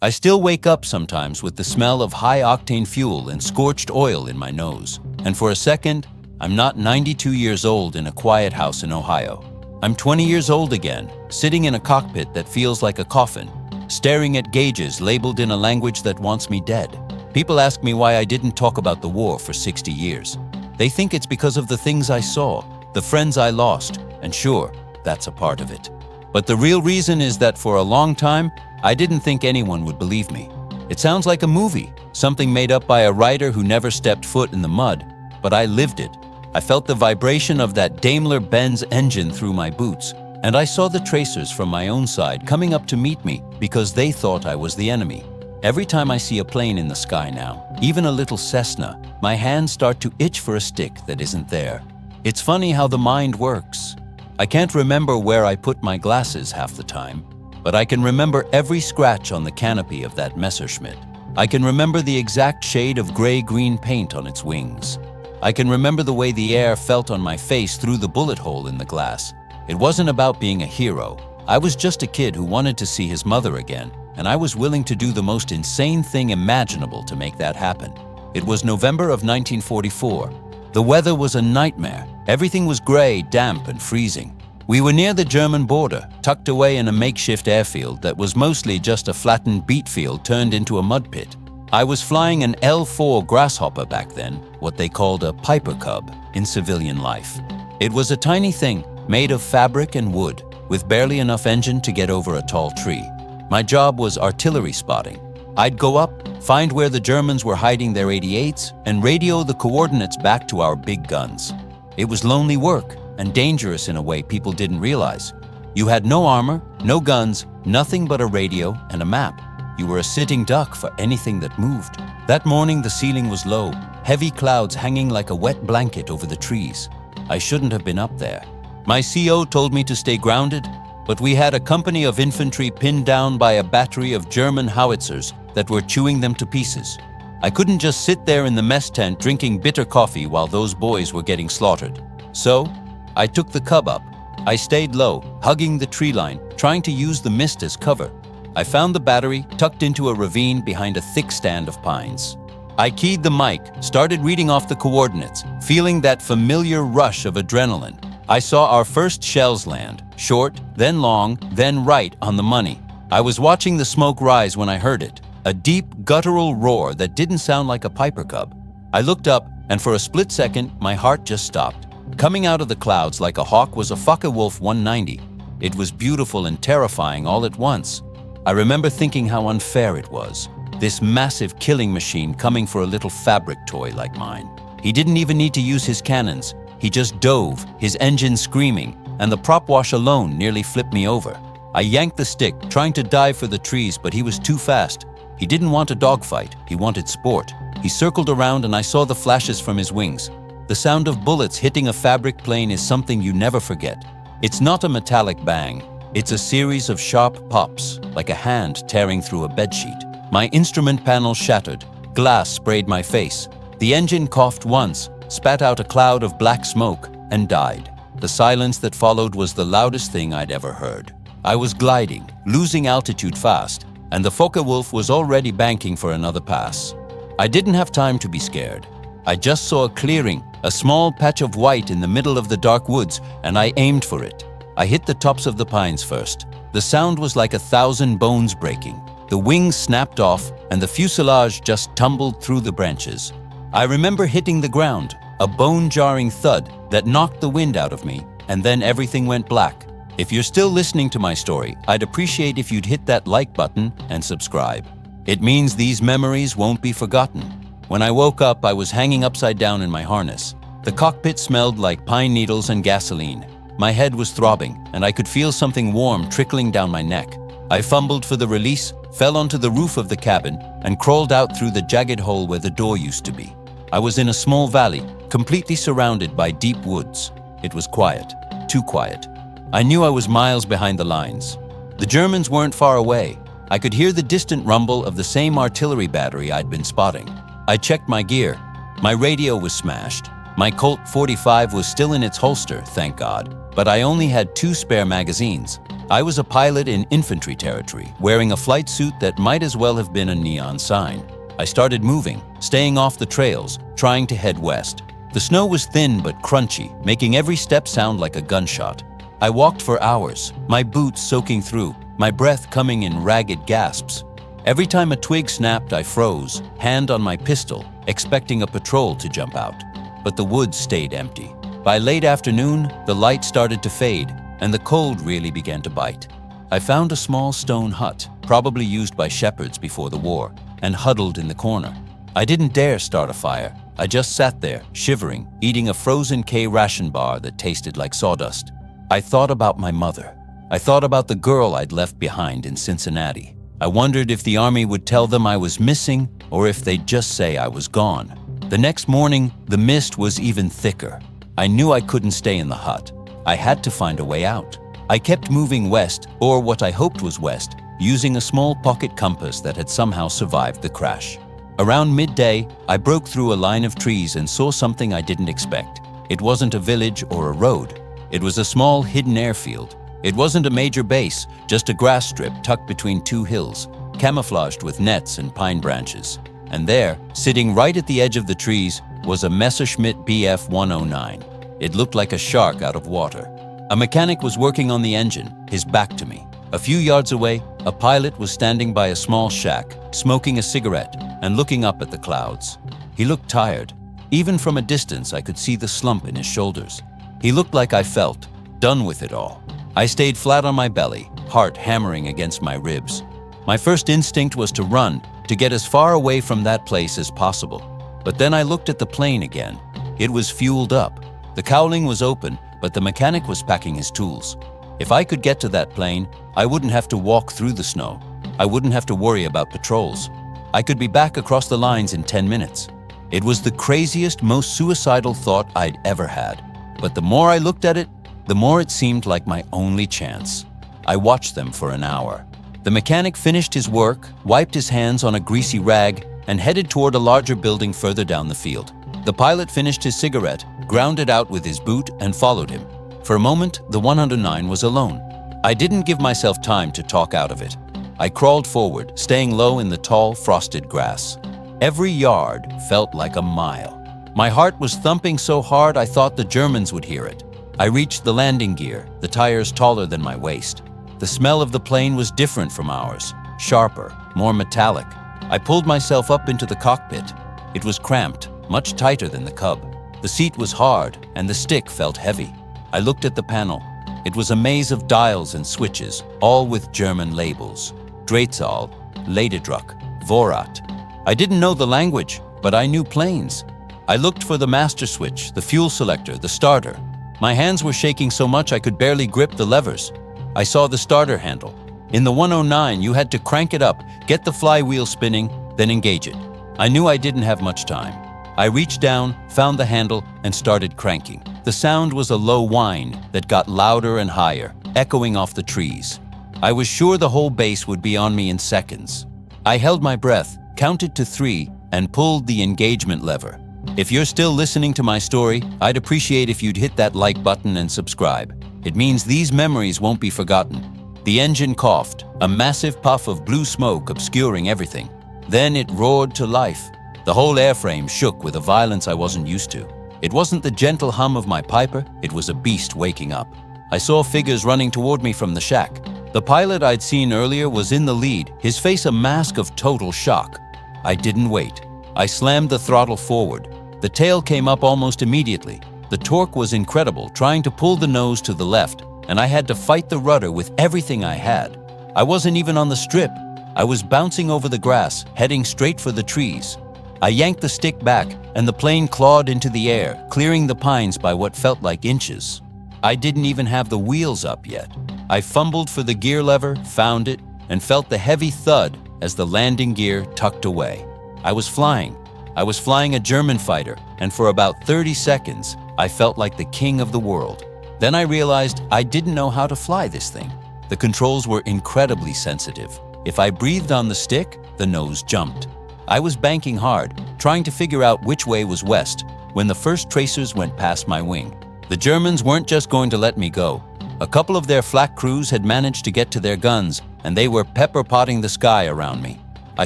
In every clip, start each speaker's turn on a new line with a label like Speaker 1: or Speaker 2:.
Speaker 1: I still wake up sometimes with the smell of high-octane fuel and scorched oil in my nose. And for a second, I'm not 92 years old in a quiet house in Ohio. I'm 20 years old again, sitting in a cockpit that feels like a coffin, staring at gauges labeled in a language that wants me dead. People ask me why I didn't talk about the war for 60 years. They think it's because of the things I saw, the friends I lost, and sure, that's a part of it. But the real reason is that for a long time, I didn't think anyone would believe me. It sounds like a movie, something made up by a writer who never stepped foot in the mud, but I lived it. I felt the vibration of that Daimler-Benz engine through my boots, and I saw the tracers from my own side coming up to meet me because they thought I was the enemy. Every time I see a plane in the sky now, even a little Cessna, my hands start to itch for a stick that isn't there. It's funny how the mind works. I can't remember where I put my glasses half the time, but I can remember every scratch on the canopy of that Messerschmitt. I can remember the exact shade of gray-green paint on its wings. I can remember the way the air felt on my face through the bullet hole in the glass. It wasn't about being a hero. I was just a kid who wanted to see his mother again, and I was willing to do the most insane thing imaginable to make that happen. It was November of 1944. The weather was a nightmare. Everything was gray, damp, and freezing. We were near the German border, tucked away in a makeshift airfield that was mostly just a flattened beet field turned into a mud pit. I was flying an L-4 Grasshopper back then, what they called a Piper Cub in civilian life. It was a tiny thing, made of fabric and wood, with barely enough engine to get over a tall tree. My job was artillery spotting. I'd go up, find where the Germans were hiding their 88s, and radio the coordinates back to our big guns. It was lonely work, and dangerous in a way people didn't realize. You had no armor, no guns, nothing but a radio and a map. You were a sitting duck for anything that moved. That morning the ceiling was low, heavy clouds hanging like a wet blanket over the trees. I shouldn't have been up there. My CO told me to stay grounded, but we had a company of infantry pinned down by a battery of German howitzers that were chewing them to pieces. I couldn't just sit there in the mess tent drinking bitter coffee while those boys were getting slaughtered. So, I took the Cub up. I stayed low, hugging the tree line, trying to use the mist as cover. I found the battery tucked into a ravine behind a thick stand of pines. I keyed the mic, started reading off the coordinates, feeling that familiar rush of adrenaline. I saw our first shells land, short, then long, then right on the money. I was watching the smoke rise when I heard it, a deep, guttural roar that didn't sound like a Piper Cub. I looked up, and for a split second, my heart just stopped. Coming out of the clouds like a hawk was a Focke-Wulf 190. It was beautiful and terrifying all at once. I remember thinking how unfair it was. This massive killing machine coming for a little fabric toy like mine. He didn't even need to use his cannons. He just dove, his engine screaming, and the prop wash alone nearly flipped me over. I yanked the stick, trying to dive for the trees, but he was too fast. He didn't want a dogfight, he wanted sport. He circled around and I saw the flashes from his wings. The sound of bullets hitting a fabric plane is something you never forget. It's not a metallic bang. It's a series of sharp pops, like a hand tearing through a bedsheet. My instrument panel shattered. Glass sprayed my face. The engine coughed once, spat out a cloud of black smoke, and died. The silence that followed was the loudest thing I'd ever heard. I was gliding, losing altitude fast, and the Focke-Wulf was already banking for another pass. I didn't have time to be scared. I just saw a clearing, a small patch of white in the middle of the dark woods, and I aimed for it. I hit the tops of the pines first. The sound was like 1,000 bones breaking. The wings snapped off, and the fuselage just tumbled through the branches. I remember hitting the ground, a bone-jarring thud that knocked the wind out of me, and then everything went black. If you're still listening to my story, I'd appreciate if you'd hit that like button and subscribe. It means these memories won't be forgotten. When I woke up, I was hanging upside down in my harness. The cockpit smelled like pine needles and gasoline. My head was throbbing, and I could feel something warm trickling down my neck. I fumbled for the release, fell onto the roof of the cabin, and crawled out through the jagged hole where the door used to be. I was in a small valley, completely surrounded by deep woods. It was quiet, too quiet. I knew I was miles behind the lines. The Germans weren't far away. I could hear the distant rumble of the same artillery battery I'd been spotting. I checked my gear. My radio was smashed. My Colt .45 was still in its holster, thank God, but I only had 2 spare magazines. I was a pilot in infantry territory, wearing a flight suit that might as well have been a neon sign. I started moving, staying off the trails, trying to head west. The snow was thin but crunchy, making every step sound like a gunshot. I walked for hours, my boots soaking through, my breath coming in ragged gasps. Every time a twig snapped, I froze, hand on my pistol, expecting a patrol to jump out. But the woods stayed empty. By late afternoon, the light started to fade, and the cold really began to bite. I found a small stone hut, probably used by shepherds before the war, and huddled in the corner. I didn't dare start a fire. I just sat there, shivering, eating a frozen K ration bar that tasted like sawdust. I thought about my mother. I thought about the girl I'd left behind in Cincinnati. I wondered if the army would tell them I was missing or if they'd just say I was gone. The next morning, the mist was even thicker. I knew I couldn't stay in the hut. I had to find a way out. I kept moving west, or what I hoped was west, using a small pocket compass that had somehow survived the crash. Around midday, I broke through a line of trees and saw something I didn't expect. It wasn't a village or a road. It was a small hidden airfield. It wasn't a major base, just a grass strip tucked between 2 hills, camouflaged with nets and pine branches. And there, sitting right at the edge of the trees, was a Messerschmitt Bf 109. It looked like a shark out of water. A mechanic was working on the engine, his back to me. A few yards away, a pilot was standing by a small shack, smoking a cigarette and looking up at the clouds. He looked tired. Even from a distance, I could see the slump in his shoulders. He looked like I felt, done with it all. I stayed flat on my belly, heart hammering against my ribs. My first instinct was to run, to get as far away from that place as possible. But then I looked at the plane again. It was fueled up. The cowling was open, but the mechanic was packing his tools. If I could get to that plane, I wouldn't have to walk through the snow. I wouldn't have to worry about patrols. I could be back across the lines in 10 minutes. It was the craziest, most suicidal thought I'd ever had. But the more I looked at it, the more it seemed like my only chance. I watched them for an hour. The mechanic finished his work, wiped his hands on a greasy rag, and headed toward a larger building further down the field. The pilot finished his cigarette, ground it out with his boot, and followed him. For a moment, the 109 was alone. I didn't give myself time to talk out of it. I crawled forward, staying low in the tall, frosted grass. Every yard felt like a mile. My heart was thumping so hard I thought the Germans would hear it. I reached the landing gear, the tires taller than my waist. The smell of the plane was different from ours, sharper, more metallic. I pulled myself up into the cockpit. It was cramped, much tighter than the Cub. The seat was hard, and the stick felt heavy. I looked at the panel. It was a maze of dials and switches, all with German labels. Drehzahl, Ladedruck, Vorrat. I didn't know the language, but I knew planes. I looked for the master switch, the fuel selector, the starter. My hands were shaking so much I could barely grip the levers. I saw the starter handle. In the 109, you had to crank it up, get the flywheel spinning, then engage it. I knew I didn't have much time. I reached down, found the handle, and started cranking. The sound was a low whine that got louder and higher, echoing off the trees. I was sure the whole base would be on me in seconds. I held my breath, counted to 3, and pulled the engagement lever. If you're still listening to my story, I'd appreciate if you'd hit that like button and subscribe. It means these memories won't be forgotten. The engine coughed, a massive puff of blue smoke obscuring everything. Then it roared to life. The whole airframe shook with a violence I wasn't used to. It wasn't the gentle hum of my Piper, it was a beast waking up. I saw figures running toward me from the shack. The pilot I'd seen earlier was in the lead, his face a mask of total shock. I didn't wait. I slammed the throttle forward. The tail came up almost immediately. The torque was incredible, trying to pull the nose to the left, and I had to fight the rudder with everything I had. I wasn't even on the strip. I was bouncing over the grass, heading straight for the trees. I yanked the stick back, and the plane clawed into the air, clearing the pines by what felt like inches. I didn't even have the wheels up yet. I fumbled for the gear lever, found it, and felt the heavy thud as the landing gear tucked away. I was flying. I was flying a German fighter, and for about 30 seconds, I felt like the king of the world. Then I realized I didn't know how to fly this thing. The controls were incredibly sensitive. If I breathed on the stick, the nose jumped. I was banking hard, trying to figure out which way was west. when the first tracers went past my wing. The Germans weren't just going to let me go. A couple of their flak crews had managed to get to their guns, and they were pepper-potting the sky around me. I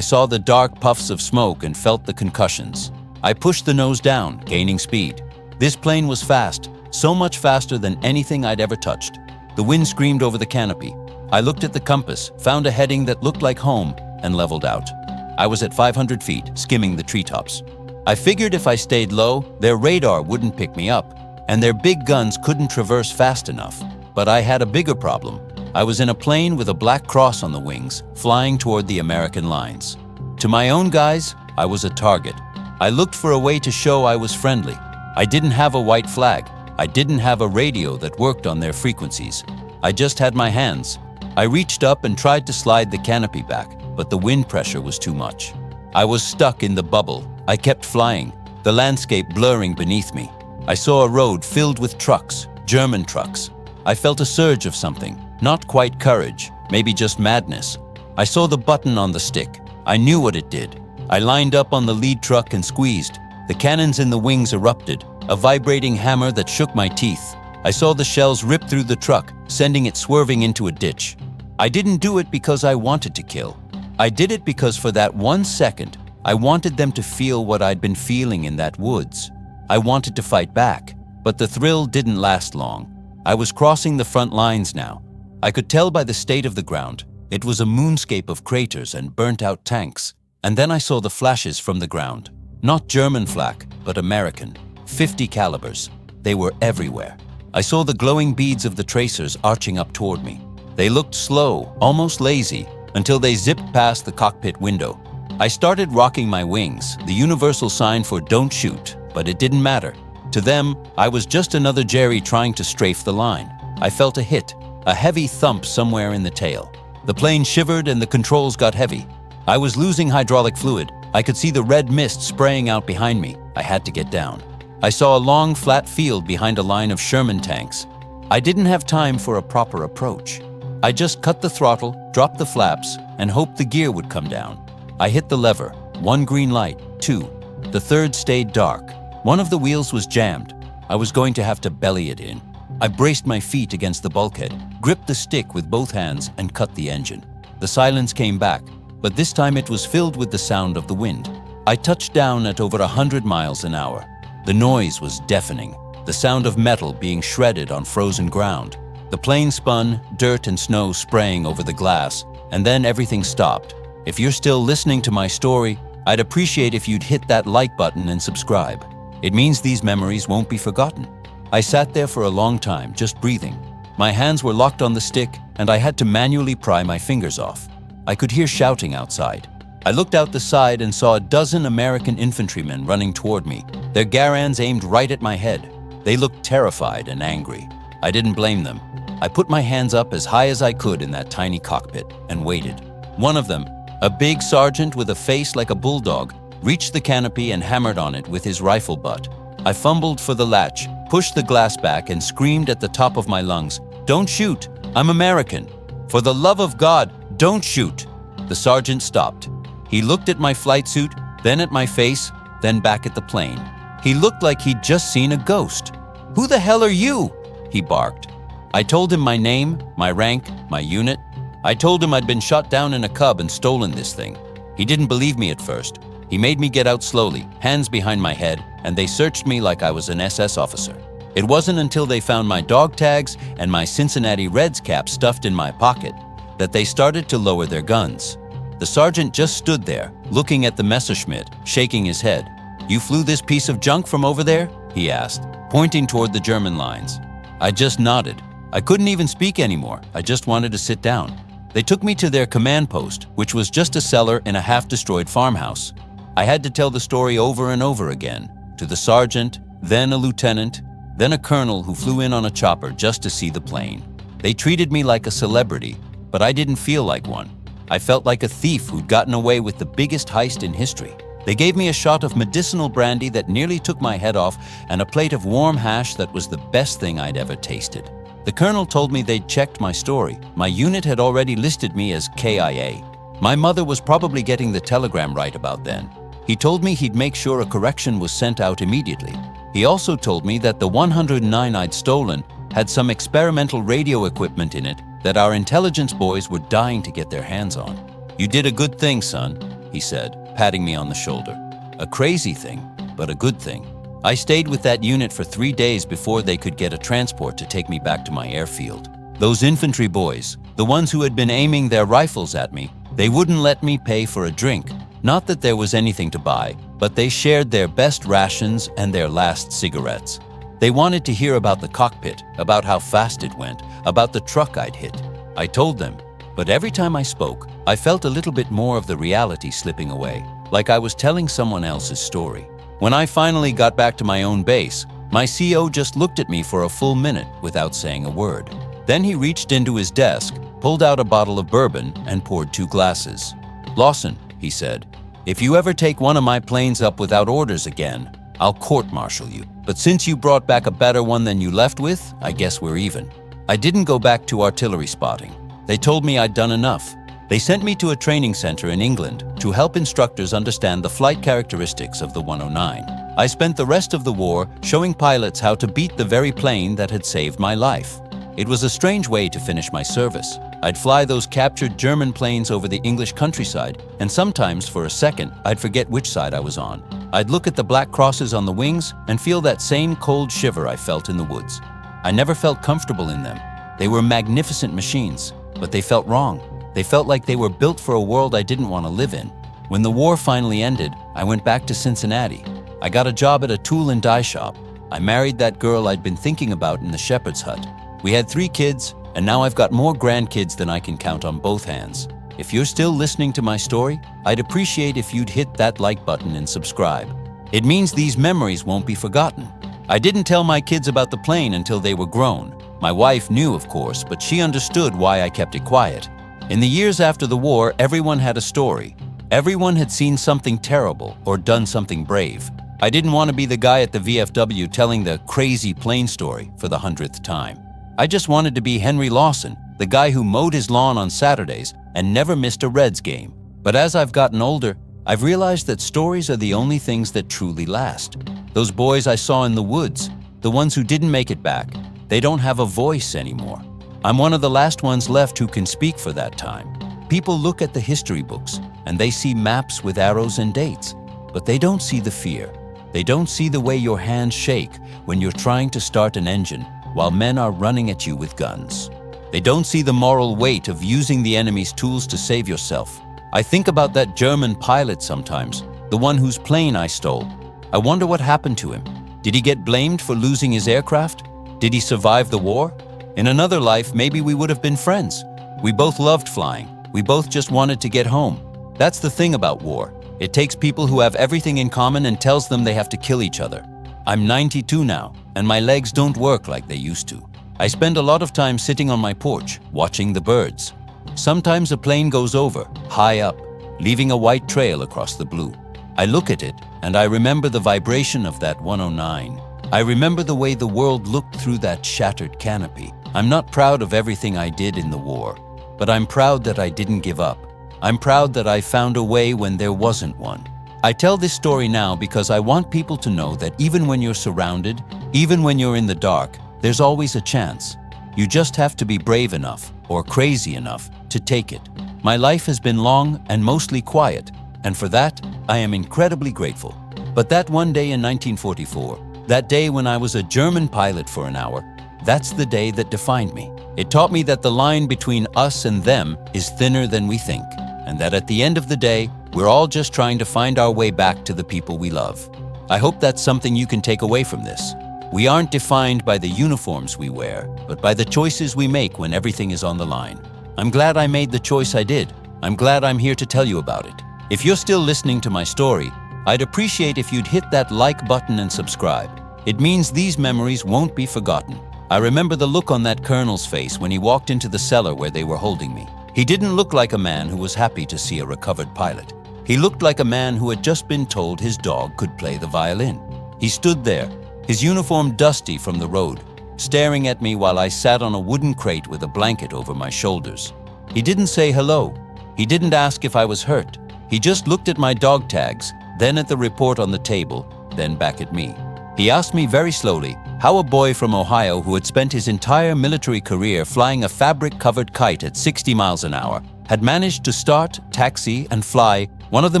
Speaker 1: saw the dark puffs of smoke and felt the concussions. I pushed the nose down, gaining speed. This plane was fast, so much faster than anything I'd ever touched. The wind screamed over the canopy. I looked at the compass, found a heading that looked like home, and leveled out. I was at 500 feet, skimming the treetops. I figured if I stayed low, their radar wouldn't pick me up, and their big guns couldn't traverse fast enough. But I had a bigger problem. I was in a plane with a black cross on the wings, flying toward the American lines. To my own guys, I was a target. I looked for a way to show I was friendly. I didn't have a white flag. I didn't have a radio that worked on their frequencies. I just had my hands. I reached up and tried to slide the canopy back, but the wind pressure was too much. I was stuck in the bubble. I kept flying, the landscape blurring beneath me. I saw a road filled with trucks, German trucks. I felt a surge of something, not quite courage, maybe just madness. I saw the button on the stick. I knew what it did. I lined up on the lead truck and squeezed. The cannons in the wings erupted, a vibrating hammer that shook my teeth. I saw the shells rip through the truck, sending it swerving into a ditch. I didn't do it because I wanted to kill. I did it because for that 1 second, I wanted them to feel what I'd been feeling in that woods. I wanted to fight back, but the thrill didn't last long. I was crossing the front lines now. I could tell by the state of the ground. It was a moonscape of craters and burnt-out tanks. And then I saw the flashes from the ground. Not German flak, but American. 50 calibers. They were everywhere. I saw the glowing beads of the tracers arching up toward me. They looked slow, almost lazy, until they zipped past the cockpit window. I started rocking my wings, the universal sign for don't shoot, but it didn't matter. To them, I was just another Jerry trying to strafe the line. I felt a hit, a heavy thump somewhere in the tail. The plane shivered and the controls got heavy. I was losing hydraulic fluid. I could see the red mist spraying out behind me. I had to get down. I saw a long, flat field behind a line of Sherman tanks. I didn't have time for a proper approach. I just cut the throttle, dropped the flaps, and hoped the gear would come down. I hit the lever. 1 green light, 2. The third stayed dark. One of the wheels was jammed. I was going to have to belly it in. I braced my feet against the bulkhead, gripped the stick with both hands, and cut the engine. The silence came back, but this time it was filled with the sound of the wind. I touched down at over 100 miles an hour. The noise was deafening, the sound of metal being shredded on frozen ground. The plane spun, dirt and snow spraying over the glass, and then everything stopped. If you're still listening to my story, I'd appreciate if you'd hit that like button and subscribe. It means these memories won't be forgotten. I sat there for a long time, just breathing. My hands were locked on the stick, and I had to manually pry my fingers off. I could hear shouting outside. I looked out the side and saw a dozen American infantrymen running toward me, their Garans aimed right at my head. They looked terrified and angry. I didn't blame them. I put my hands up as high as I could in that tiny cockpit and waited. One of them, a big sergeant with a face like a bulldog, reached the canopy and hammered on it with his rifle butt. I fumbled for the latch, pushed the glass back, and screamed at the top of my lungs, "Don't shoot! I'm American! For the love of God, don't shoot!" The sergeant stopped. He looked at my flight suit, then at my face, then back at the plane. He looked like he'd just seen a ghost. "Who the hell are you?" he barked. I told him my name, my rank, my unit. I told him I'd been shot down in a Cub and stolen this thing. He didn't believe me at first. He made me get out slowly, hands behind my head, and they searched me like I was an SS officer. It wasn't until they found my dog tags and my Cincinnati Reds cap stuffed in my pocket that they started to lower their guns. The sergeant just stood there, looking at the Messerschmitt, shaking his head. "You flew this piece of junk from over there?" he asked, pointing toward the German lines. I just nodded. I couldn't even speak anymore. I just wanted to sit down. They took me to their command post, which was just a cellar in a half-destroyed farmhouse. I had to tell the story over and over again, to the sergeant, then a lieutenant, then a colonel who flew in on a chopper just to see the plane. They treated me like a celebrity, but I didn't feel like one. I felt like a thief who'd gotten away with the biggest heist in history. They gave me a shot of medicinal brandy that nearly took my head off and a plate of warm hash that was the best thing I'd ever tasted. The colonel told me they'd checked my story. My unit had already listed me as KIA. My mother was probably getting the telegram right about then. He told me he'd make sure a correction was sent out immediately. He also told me that the 109 I'd stolen had some experimental radio equipment in it that our intelligence boys were dying to get their hands on. "You did a good thing, son," he said, patting me on the shoulder. "A crazy thing, but a good thing." I stayed with that unit for 3 days before they could get a transport to take me back to my airfield. Those infantry boys, the ones who had been aiming their rifles at me, they wouldn't let me pay for a drink. Not that there was anything to buy, but they shared their best rations and their last cigarettes. They wanted to hear about the cockpit, about how fast it went, about the truck I'd hit. I told them, but every time I spoke, I felt a little bit more of the reality slipping away, like I was telling someone else's story. When I finally got back to my own base, my CO just looked at me for a full minute without saying a word. Then he reached into his desk, pulled out a bottle of bourbon, and poured 2 glasses. "Lawson," he said, "if you ever take one of my planes up without orders again, I'll court-martial you. But since you brought back a better one than you left with, I guess we're even." I didn't go back to artillery spotting. They told me I'd done enough. They sent me to a training center in England to help instructors understand the flight characteristics of the 109. I spent the rest of the war showing pilots how to beat the very plane that had saved my life. It was a strange way to finish my service. I'd fly those captured German planes over the English countryside, and sometimes for a second, I'd forget which side I was on. I'd look at the black crosses on the wings and feel that same cold shiver I felt in the woods. I never felt comfortable in them. They were magnificent machines, but they felt wrong. They felt like they were built for a world I didn't want to live in. When the war finally ended, I went back to Cincinnati. I got a job at a tool and die shop. I married that girl I'd been thinking about in the shepherd's hut. We had 3 kids, and now I've got more grandkids than I can count on both hands. If you're still listening to my story, I'd appreciate if you'd hit that like button and subscribe. It means these memories won't be forgotten. I didn't tell my kids about the plane until they were grown. My wife knew, of course, but she understood why I kept it quiet. In the years after the war, everyone had a story. Everyone had seen something terrible or done something brave. I didn't want to be the guy at the VFW telling the crazy plane story for the 100th time. I just wanted to be Henry Lawson, the guy who mowed his lawn on Saturdays and never missed a Reds game. But as I've gotten older, I've realized that stories are the only things that truly last. Those boys I saw in the woods, the ones who didn't make it back, they don't have a voice anymore. I'm one of the last ones left who can speak for that time. People look at the history books and they see maps with arrows and dates, but they don't see the fear. They don't see the way your hands shake when you're trying to start an engine while men are running at you with guns. They don't see the moral weight of using the enemy's tools to save yourself. I think about that German pilot sometimes, the one whose plane I stole. I wonder what happened to him. Did he get blamed for losing his aircraft? Did he survive the war? In another life, maybe we would have been friends. We both loved flying. We both just wanted to get home. That's the thing about war. It takes people who have everything in common and tells them they have to kill each other. I'm 92 now, and my legs don't work like they used to. I spend a lot of time sitting on my porch, watching the birds. Sometimes a plane goes over, high up, leaving a white trail across the blue. I look at it, and I remember the vibration of that 109. I remember the way the world looked through that shattered canopy. I'm not proud of everything I did in the war, but I'm proud that I didn't give up. I'm proud that I found a way when there wasn't one. I tell this story now because I want people to know that even when you're surrounded, even when you're in the dark, there's always a chance. You just have to be brave enough or crazy enough to take it. My life has been long and mostly quiet, and for that, I am incredibly grateful. But that one day in 1944, that day when I was a German pilot for an hour, that's the day that defined me. It taught me that the line between us and them is thinner than we think, and that at the end of the day, we're all just trying to find our way back to the people we love. I hope that's something you can take away from this. We aren't defined by the uniforms we wear, but by the choices we make when everything is on the line. I'm glad I made the choice I did. I'm glad I'm here to tell you about it. If you're still listening to my story, I'd appreciate if you'd hit that like button and subscribe. It means these memories won't be forgotten. I remember the look on that colonel's face when he walked into the cellar where they were holding me. He didn't look like a man who was happy to see a recovered pilot. He looked like a man who had just been told his dog could play the violin. He stood there, his uniform dusty from the road, staring at me while I sat on a wooden crate with a blanket over my shoulders. He didn't say hello. He didn't ask if I was hurt. He just looked at my dog tags, then at the report on the table, then back at me. He asked me very slowly how a boy from Ohio who had spent his entire military career flying a fabric-covered kite at 60 miles an hour had managed to start, taxi, and fly one of the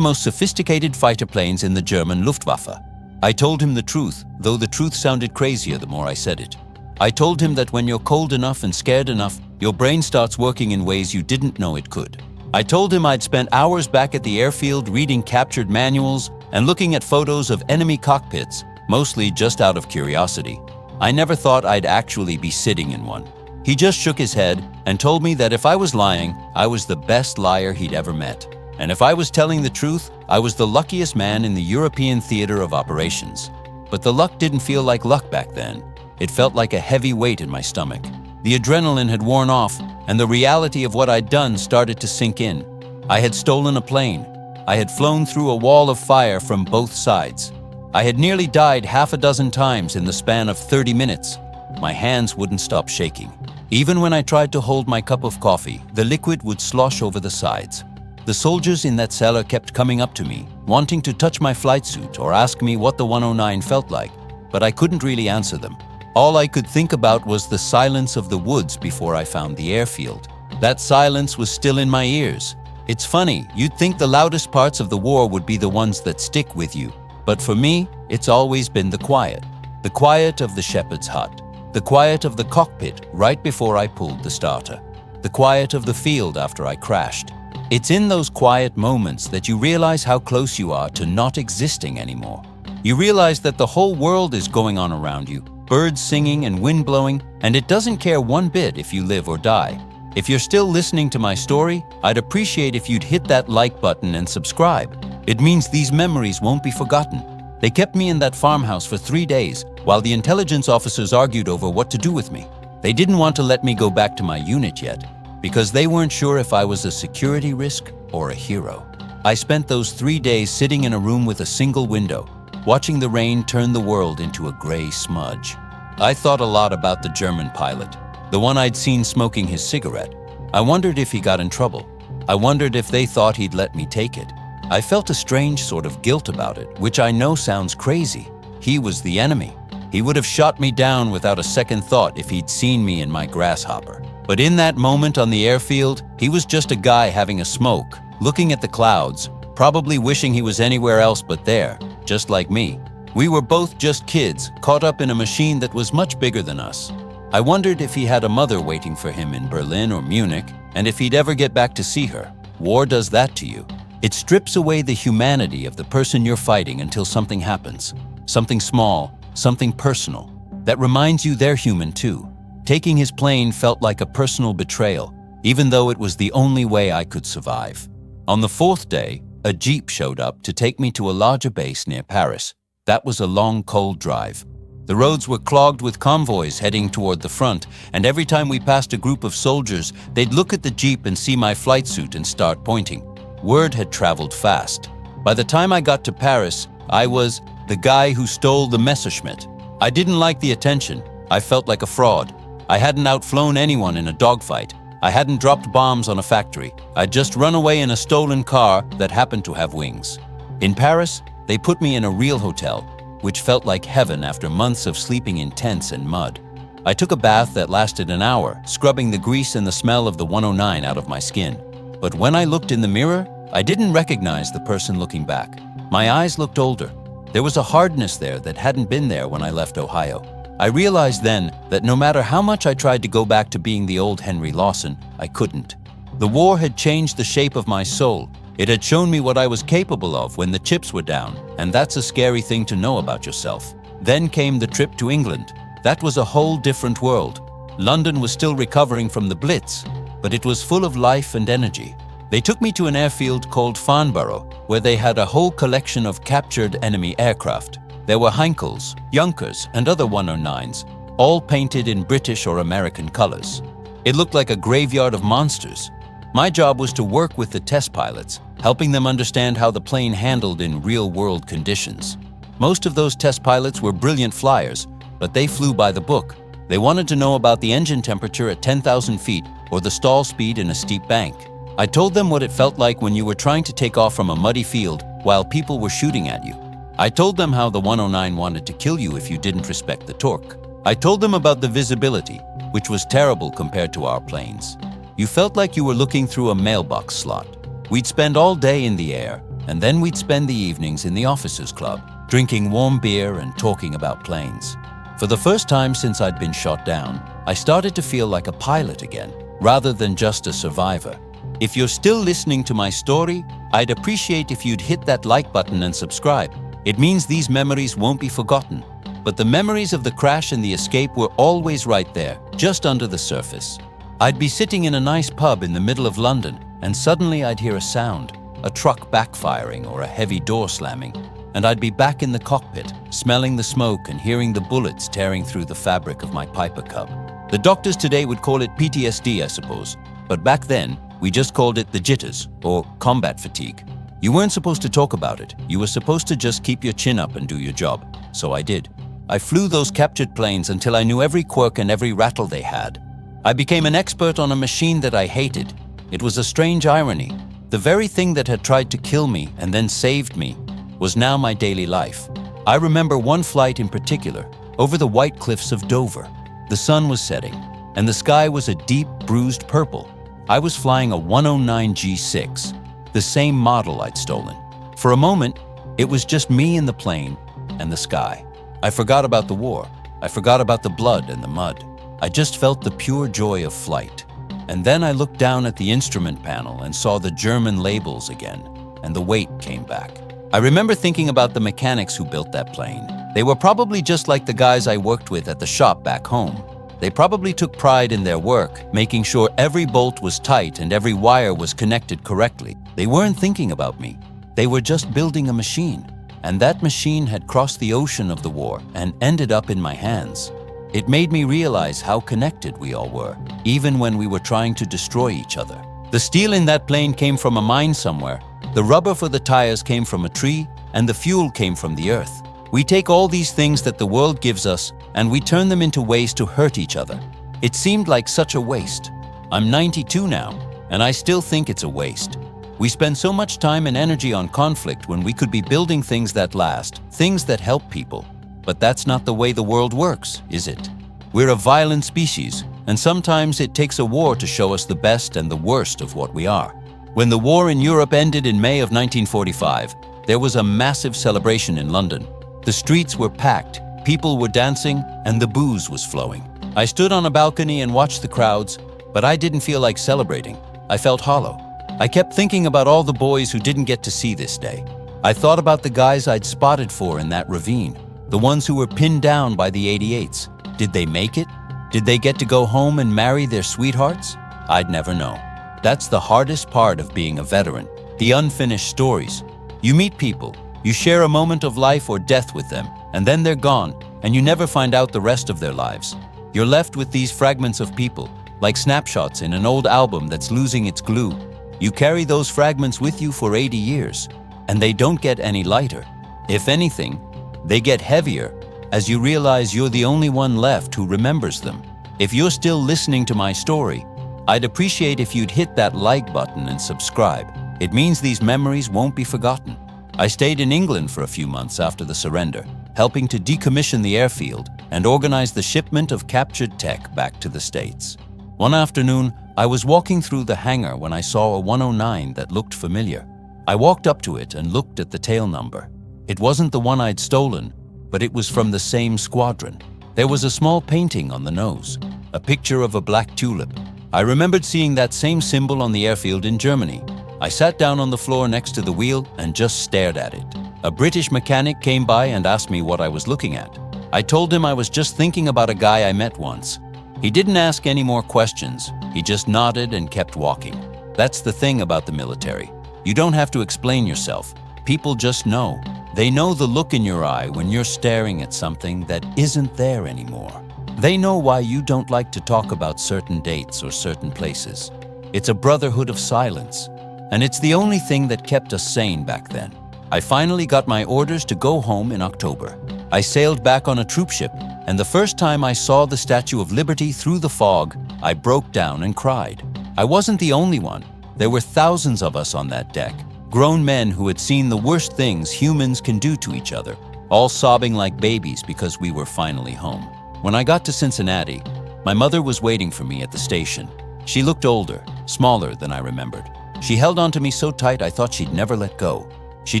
Speaker 1: most sophisticated fighter planes in the German Luftwaffe. I told him the truth, though the truth sounded crazier the more I said it. I told him that when you're cold enough and scared enough, your brain starts working in ways you didn't know it could. I told him I'd spent hours back at the airfield reading captured manuals and looking at photos of enemy cockpits, mostly just out of curiosity. I never thought I'd actually be sitting in one. He just shook his head and told me that if I was lying, I was the best liar he'd ever met. And if I was telling the truth, I was the luckiest man in the European theater of operations. But the luck didn't feel like luck back then. It felt like a heavy weight in my stomach. The adrenaline had worn off, and the reality of what I'd done started to sink in. I had stolen a plane. I had flown through a wall of fire from both sides. I had nearly died half a dozen times in the span of 30 minutes. My hands wouldn't stop shaking. Even when I tried to hold my cup of coffee, the liquid would slosh over the sides. The soldiers in that cellar kept coming up to me, wanting to touch my flight suit or ask me what the 109 felt like, but I couldn't really answer them. All I could think about was the silence of the woods before I found the airfield. That silence was still in my ears. It's funny, you'd think the loudest parts of the war would be the ones that stick with you. But for me, it's always been the quiet. The quiet of the shepherd's hut. The quiet of the cockpit right before I pulled the starter. The quiet of the field after I crashed. It's in those quiet moments that you realize how close you are to not existing anymore. You realize that the whole world is going on around you, birds singing and wind blowing, and it doesn't care one bit if you live or die. If you're still listening to my story, I'd appreciate if you'd hit that like button and subscribe. It means these memories won't be forgotten. They kept me in that farmhouse for 3 days while the intelligence officers argued over what to do with me. They didn't want to let me go back to my unit yet because they weren't sure if I was a security risk or a hero. I spent those 3 days sitting in a room with a single window, watching the rain turn the world into a gray smudge. I thought a lot about the German pilot, the one I'd seen smoking his cigarette. I wondered if he got in trouble. I wondered if they thought he'd let me take it. I felt a strange sort of guilt about it, which I know sounds crazy. He was the enemy. He would have shot me down without a second thought if he'd seen me in my grasshopper. But in that moment on the airfield, he was just a guy having a smoke, looking at the clouds, probably wishing he was anywhere else but there, just like me. We were both just kids, caught up in a machine that was much bigger than us. I wondered if he had a mother waiting for him in Berlin or Munich, and if he'd ever get back to see her. War does that to you. It strips away the humanity of the person you're fighting until something happens. Something small, something personal, that reminds you they're human too. Taking his plane felt like a personal betrayal, even though it was the only way I could survive. On the 4th day, a jeep showed up to take me to a larger base near Paris. That was a long, cold drive. The roads were clogged with convoys heading toward the front, and every time we passed a group of soldiers, they'd look at the jeep and see my flight suit and start pointing. Word had traveled fast. By the time I got to Paris, I was the guy who stole the Messerschmitt. I didn't like the attention. I felt like a fraud. I hadn't outflown anyone in a dogfight. I hadn't dropped bombs on a factory. I'd just run away in a stolen car that happened to have wings. In Paris, they put me in a real hotel, which felt like heaven after months of sleeping in tents and mud. I took a bath that lasted an hour, scrubbing the grease and the smell of the 109 out of my skin. But when I looked in the mirror, I didn't recognize the person looking back. My eyes looked older. There was a hardness there that hadn't been there when I left Ohio. I realized then that no matter how much I tried to go back to being the old Henry Lawson, I couldn't. The war had changed the shape of my soul. It had shown me what I was capable of when the chips were down, and that's a scary thing to know about yourself. Then came the trip to England. That was a whole different world. London was still recovering from the Blitz, but it was full of life and energy. They took me to an airfield called Farnborough, where they had a whole collection of captured enemy aircraft. There were Heinkels, Junkers, and other 109s, all painted in British or American colors. It looked like a graveyard of monsters. My job was to work with the test pilots, helping them understand how the plane handled in real-world conditions. Most of those test pilots were brilliant flyers, but they flew by the book. They wanted to know about the engine temperature at 10,000 feet or the stall speed in a steep bank. I told them what it felt like when you were trying to take off from a muddy field while people were shooting at you. I told them how the 109 wanted to kill you if you didn't respect the torque. I told them about the visibility, which was terrible compared to our planes. You felt like you were looking through a mailbox slot. We'd spend all day in the air, and then we'd spend the evenings in the officers' club, drinking warm beer and talking about planes. For the first time since I'd been shot down, I started to feel like a pilot again, rather than just a survivor. If you're still listening to my story, I'd appreciate if you'd hit that like button and subscribe. It means these memories won't be forgotten. But the memories of the crash and the escape were always right there, just under the surface. I'd be sitting in a nice pub in the middle of London, and suddenly I'd hear a sound, a truck backfiring or a heavy door slamming, and I'd be back in the cockpit, smelling the smoke and hearing the bullets tearing through the fabric of my Piper Cub. The doctors today would call it PTSD, I suppose, but back then, we just called it the jitters, or combat fatigue. You weren't supposed to talk about it. You were supposed to just keep your chin up and do your job. So I did. I flew those captured planes until I knew every quirk and every rattle they had. I became an expert on a machine that I hated. It was a strange irony. The very thing that had tried to kill me and then saved me was now my daily life. I remember one flight in particular, over the white cliffs of Dover. The sun was setting, and the sky was a deep, bruised purple. I was flying a 109 G6, the same model I'd stolen. For a moment, it was just me in the plane and the sky. I forgot about the war. I forgot about the blood and the mud. I just felt the pure joy of flight. And then I looked down at the instrument panel and saw the German labels again, and the weight came back. I remember thinking about the mechanics who built that plane. They were probably just like the guys I worked with at the shop back home. They probably took pride in their work, making sure every bolt was tight and every wire was connected correctly. They weren't thinking about me. They were just building a machine. And that machine had crossed the ocean of the war and ended up in my hands. It made me realize how connected we all were, even when we were trying to destroy each other. The steel in that plane came from a mine somewhere, the rubber for the tires came from a tree, and the fuel came from the earth. We take all these things that the world gives us and we turn them into ways to hurt each other. It seemed like such a waste. I'm 92 now, and I still think it's a waste. We spend so much time and energy on conflict when we could be building things that last, things that help people. But that's not the way the world works, is it? We're a violent species, and sometimes it takes a war to show us the best and the worst of what we are. When the war in Europe ended in May of 1945, there was a massive celebration in London. The streets were packed, people were dancing, and the booze was flowing. I stood on a balcony and watched the crowds, but I didn't feel like celebrating. I felt hollow. I kept thinking about all the boys who didn't get to see this day. I thought about the guys I'd spotted for in that ravine, the ones who were pinned down by the 88s. Did they make it? Did they get to go home and marry their sweethearts? I'd never know. That's the hardest part of being a veteran, the unfinished stories. You meet people, you share a moment of life or death with them, and then they're gone, and you never find out the rest of their lives. You're left with these fragments of people, like snapshots in an old album that's losing its glue. You carry those fragments with you for 80 years, and they don't get any lighter. If anything, they get heavier as you realize you're the only one left who remembers them. If you're still listening to my story, I'd appreciate if you'd hit that like button and subscribe. It means these memories won't be forgotten. I stayed in England for a few months after the surrender, helping to decommission the airfield and organize the shipment of captured tech back to the States. One afternoon, I was walking through the hangar when I saw a 109 that looked familiar. I walked up to it and looked at the tail number. It wasn't the one I'd stolen, but it was from the same squadron. There was a small painting on the nose, a picture of a black tulip. I remembered seeing that same symbol on the airfield in Germany. I sat down on the floor next to the wheel and just stared at it. A British mechanic came by and asked me what I was looking at. I told him I was just thinking about a guy I met once. He didn't ask any more questions. He just nodded and kept walking. That's the thing about the military. You don't have to explain yourself. People just know. They know the look in your eye when you're staring at something that isn't there anymore. They know why you don't like to talk about certain dates or certain places. It's a brotherhood of silence, and it's the only thing that kept us sane back then. I finally got my orders to go home in October. I sailed back on a troop ship, and the first time I saw the Statue of Liberty through the fog, I broke down and cried. I wasn't the only one. There were thousands of us on that deck, Grown men who had seen the worst things humans can do to each other, all sobbing like babies because we were finally home. When I got to Cincinnati, my mother was waiting for me at the station. She looked older, smaller than I remembered. She held onto me so tight I thought she'd never let go. She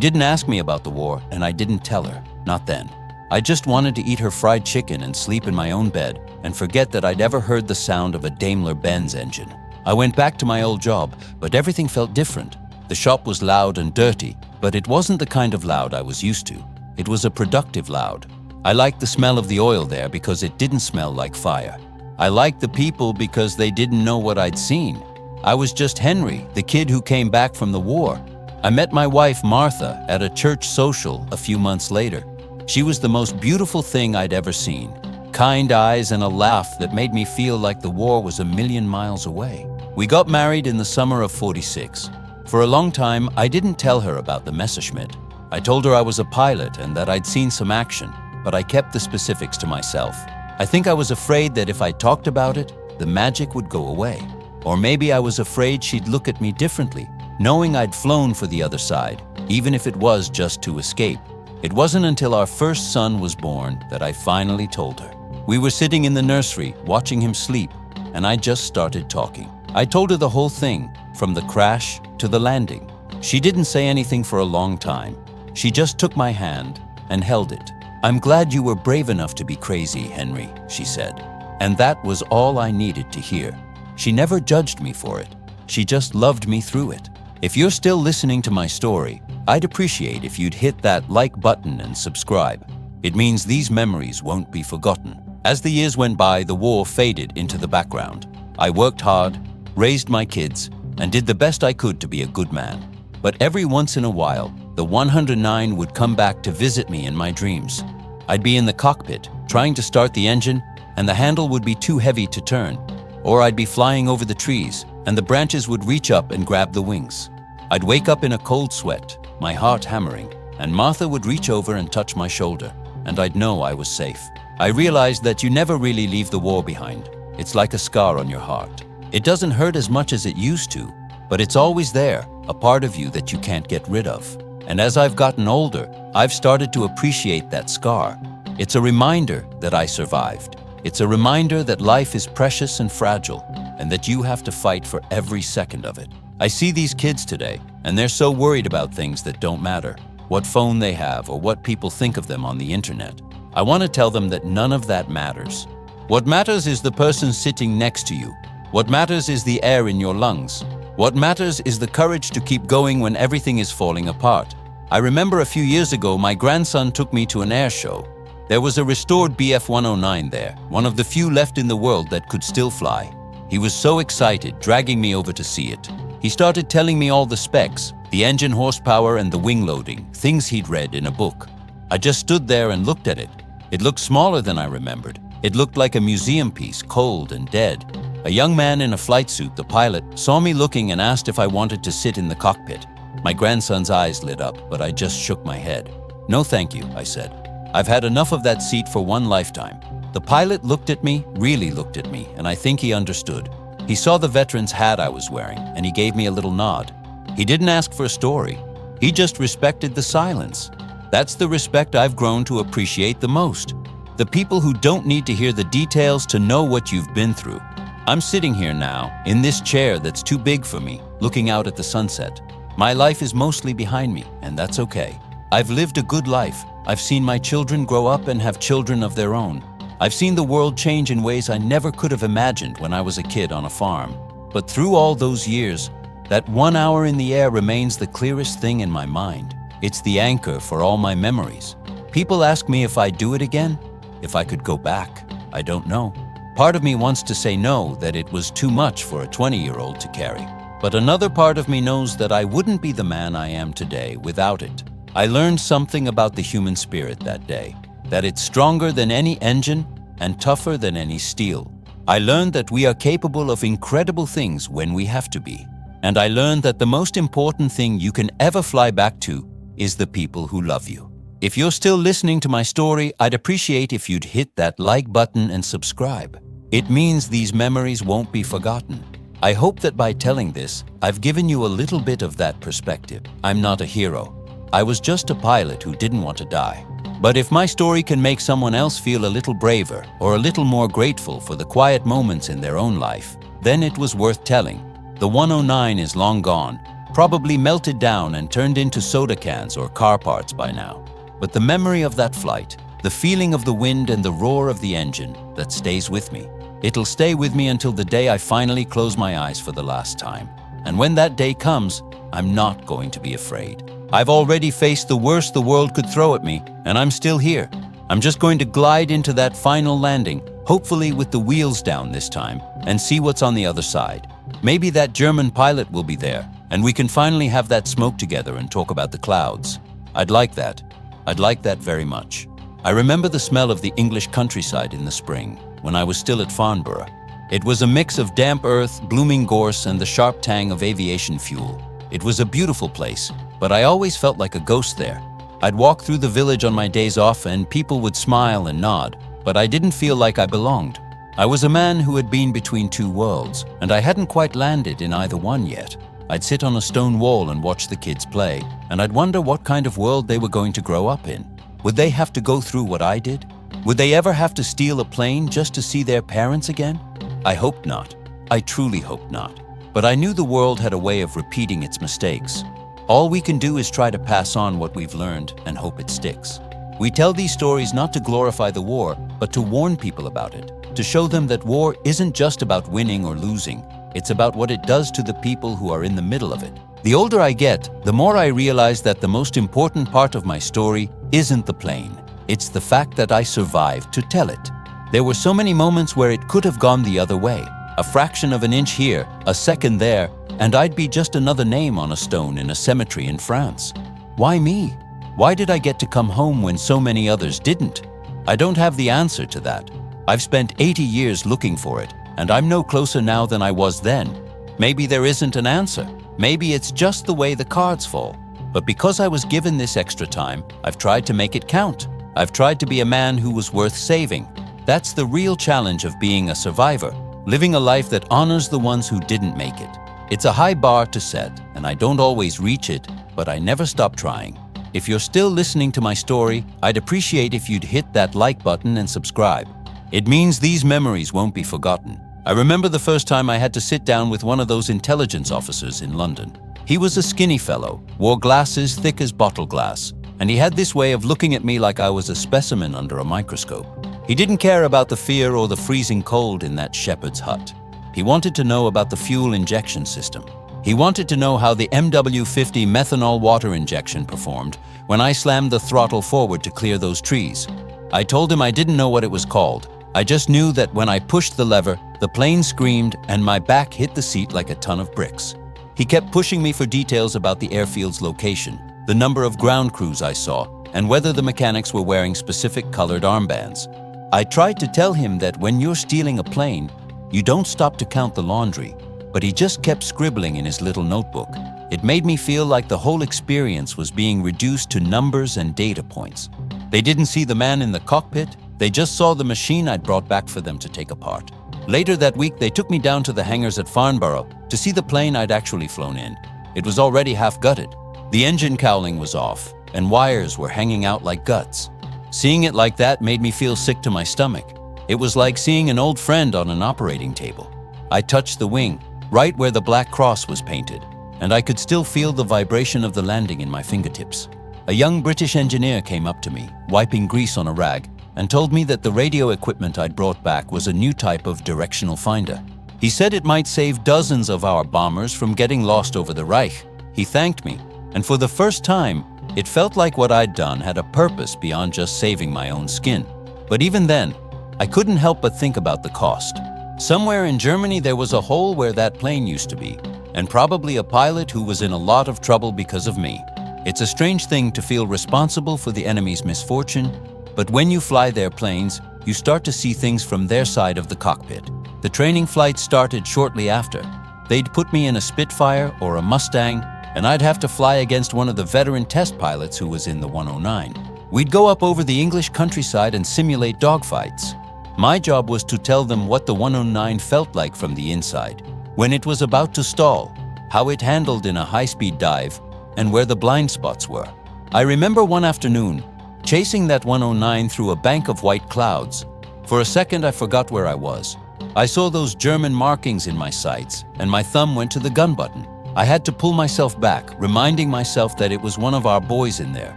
Speaker 1: didn't ask me about the war, and I didn't tell her, not then. I just wanted to eat her fried chicken and sleep in my own bed and forget that I'd ever heard the sound of a Daimler-Benz engine. I went back to my old job, but everything felt different. The shop was loud and dirty, but it wasn't the kind of loud I was used to. It was a productive loud. I liked the smell of the oil there because it didn't smell like fire. I liked the people because they didn't know what I'd seen. I was just Henry, the kid who came back from the war. I met my wife, Martha, at a church social a few months later. She was the most beautiful thing I'd ever seen. Kind eyes and a laugh that made me feel like the war was a million miles away. We got married in the summer of '46. For a long time, I didn't tell her about the Messerschmitt. I told her I was a pilot and that I'd seen some action, but I kept the specifics to myself. I think I was afraid that if I talked about it, the magic would go away. Or maybe I was afraid she'd look at me differently, knowing I'd flown for the other side, even if it was just to escape. It wasn't until our first son was born that I finally told her. We were sitting in the nursery, watching him sleep, and I just started talking. I told her the whole thing, from the crash to the landing. She didn't say anything for a long time. She just took my hand and held it. "I'm glad you were brave enough to be crazy, Henry," she said. And that was all I needed to hear. She never judged me for it. She just loved me through it. If you're still listening to my story, I'd appreciate if you'd hit that like button and subscribe. It means these memories won't be forgotten. As the years went by, the war faded into the background. I worked hard, raised my kids, and did the best I could to be a good man. But every once in a while, the 109 would come back to visit me in my dreams. I'd be in the cockpit, trying to start the engine, and the handle would be too heavy to turn. Or I'd be flying over the trees, and the branches would reach up and grab the wings. I'd wake up in a cold sweat, my heart hammering, and Martha would reach over and touch my shoulder, and I'd know I was safe. I realized that you never really leave the war behind. It's like a scar on your heart. It doesn't hurt as much as it used to, but it's always there, a part of you that you can't get rid of. And as I've gotten older, I've started to appreciate that scar. It's a reminder that I survived. It's a reminder that life is precious and fragile, and that you have to fight for every second of it. I see these kids today, and they're so worried about things that don't matter, what phone they have or what people think of them on the internet. I want to tell them that none of that matters. What matters is the person sitting next to you. What matters is the air in your lungs. What matters is the courage to keep going when everything is falling apart. I remember a few years ago, my grandson took me to an air show. There was a restored Bf-109 there, one of the few left in the world that could still fly. He was so excited, dragging me over to see it. He started telling me all the specs, the engine horsepower and the wing loading, things he'd read in a book. I just stood there and looked at it. It looked smaller than I remembered. It looked like a museum piece, cold and dead. A young man in a flight suit, the pilot, saw me looking and asked if I wanted to sit in the cockpit. My grandson's eyes lit up, but I just shook my head. "No, thank you," I said. "I've had enough of that seat for one lifetime." The pilot looked at me, really looked at me, and I think he understood. He saw the veteran's hat I was wearing, and he gave me a little nod. He didn't ask for a story. He just respected the silence. That's the respect I've grown to appreciate the most. The people who don't need to hear the details to know what you've been through. I'm sitting here now, in this chair that's too big for me, looking out at the sunset. My life is mostly behind me, and that's okay. I've lived a good life. I've seen my children grow up and have children of their own. I've seen the world change in ways I never could have imagined when I was a kid on a farm. But through all those years, that 1 hour in the air remains the clearest thing in my mind. It's the anchor for all my memories. People ask me if I'd do it again, if I could go back. I don't know. Part of me wants to say no, that it was too much for a 20-year-old to carry. But another part of me knows that I wouldn't be the man I am today without it. I learned something about the human spirit that day, that it's stronger than any engine and tougher than any steel. I learned that we are capable of incredible things when we have to be. And I learned that the most important thing you can ever fly back to is the people who love you. If you're still listening to my story, I'd appreciate if you'd hit that like button and subscribe. It means these memories won't be forgotten. I hope that by telling this, I've given you a little bit of that perspective. I'm not a hero. I was just a pilot who didn't want to die. But if my story can make someone else feel a little braver or a little more grateful for the quiet moments in their own life, then it was worth telling. The 109 is long gone, probably melted down and turned into soda cans or car parts by now. But the memory of that flight, the feeling of the wind and the roar of the engine, that stays with me. It'll stay with me until the day I finally close my eyes for the last time. And when that day comes, I'm not going to be afraid. I've already faced the worst the world could throw at me, and I'm still here. I'm just going to glide into that final landing, hopefully with the wheels down this time, and see what's on the other side. Maybe that German pilot will be there, and we can finally have that smoke together and talk about the clouds. I'd like that. I'd like that very much. I remember the smell of the English countryside in the spring, when I was still at Farnborough. It was a mix of damp earth, blooming gorse, and the sharp tang of aviation fuel. It was a beautiful place, but I always felt like a ghost there. I'd walk through the village on my days off and people would smile and nod, but I didn't feel like I belonged. I was a man who had been between two worlds, and I hadn't quite landed in either one yet. I'd sit on a stone wall and watch the kids play, and I'd wonder what kind of world they were going to grow up in. Would they have to go through what I did? Would they ever have to steal a plane just to see their parents again? I hoped not. I truly hoped not. But I knew the world had a way of repeating its mistakes. All we can do is try to pass on what we've learned and hope it sticks. We tell these stories not to glorify the war, but to warn people about it, to show them that war isn't just about winning or losing. It's about what it does to the people who are in the middle of it. The older I get, the more I realize that the most important part of my story isn't the plane. It's the fact that I survived to tell it. There were so many moments where it could have gone the other way. A fraction of an inch here, a second there, and I'd be just another name on a stone in a cemetery in France. Why me? Why did I get to come home when so many others didn't? I don't have the answer to that. I've spent 80 years looking for it, and I'm no closer now than I was then. Maybe there isn't an answer. Maybe it's just the way the cards fall. But because I was given this extra time, I've tried to make it count. I've tried to be a man who was worth saving. That's the real challenge of being a survivor, living a life that honors the ones who didn't make it. It's a high bar to set, and I don't always reach it, but I never stop trying. If you're still listening to my story, I'd appreciate if you'd hit that like button and subscribe. It means these memories won't be forgotten. I remember the first time I had to sit down with one of those intelligence officers in London. He was a skinny fellow, wore glasses thick as bottle glass, and he had this way of looking at me like I was a specimen under a microscope. He didn't care about the fear or the freezing cold in that shepherd's hut. He wanted to know about the fuel injection system. He wanted to know how the WWII methanol water injection performed when I slammed the throttle forward to clear those trees. I told him I didn't know what it was called. I just knew that when I pushed the lever, the plane screamed and my back hit the seat like a ton of bricks. He kept pushing me for details about the airfield's location, the number of ground crews I saw, and whether the mechanics were wearing specific colored armbands. I tried to tell him that when you're stealing a plane, you don't stop to count the laundry, but he just kept scribbling in his little notebook. It made me feel like the whole experience was being reduced to numbers and data points. They didn't see the man in the cockpit, they just saw the machine I'd brought back for them to take apart. Later that week, they took me down to the hangars at Farnborough to see the plane I'd actually flown in. It was already half gutted. The engine cowling was off, and wires were hanging out like guts. Seeing it like that made me feel sick to my stomach. It was like seeing an old friend on an operating table. I touched the wing, right where the black cross was painted, and I could still feel the vibration of the landing in my fingertips. A young British engineer came up to me, wiping grease on a rag, and told me that the radio equipment I'd brought back was a new type of directional finder. He said it might save dozens of our bombers from getting lost over the Reich. He thanked me, and for the first time, it felt like what I'd done had a purpose beyond just saving my own skin. But even then, I couldn't help but think about the cost. Somewhere in Germany there was a hole where that plane used to be, and probably a pilot who was in a lot of trouble because of me. It's a strange thing to feel responsible for the enemy's misfortune, but when you fly their planes, you start to see things from their side of the cockpit. The training flight started shortly after. They'd put me in a Spitfire or a Mustang, and I'd have to fly against one of the veteran test pilots who was in the 109. We'd go up over the English countryside and simulate dogfights. My job was to tell them what the 109 felt like from the inside. when it was about to stall, how it handled in a high-speed dive, and where the blind spots were. I remember one afternoon, chasing that 109 through a bank of white clouds. For a second, I forgot where I was. I saw those German markings in my sights, and my thumb went to the gun button. I had to pull myself back, reminding myself that it was one of our boys in there.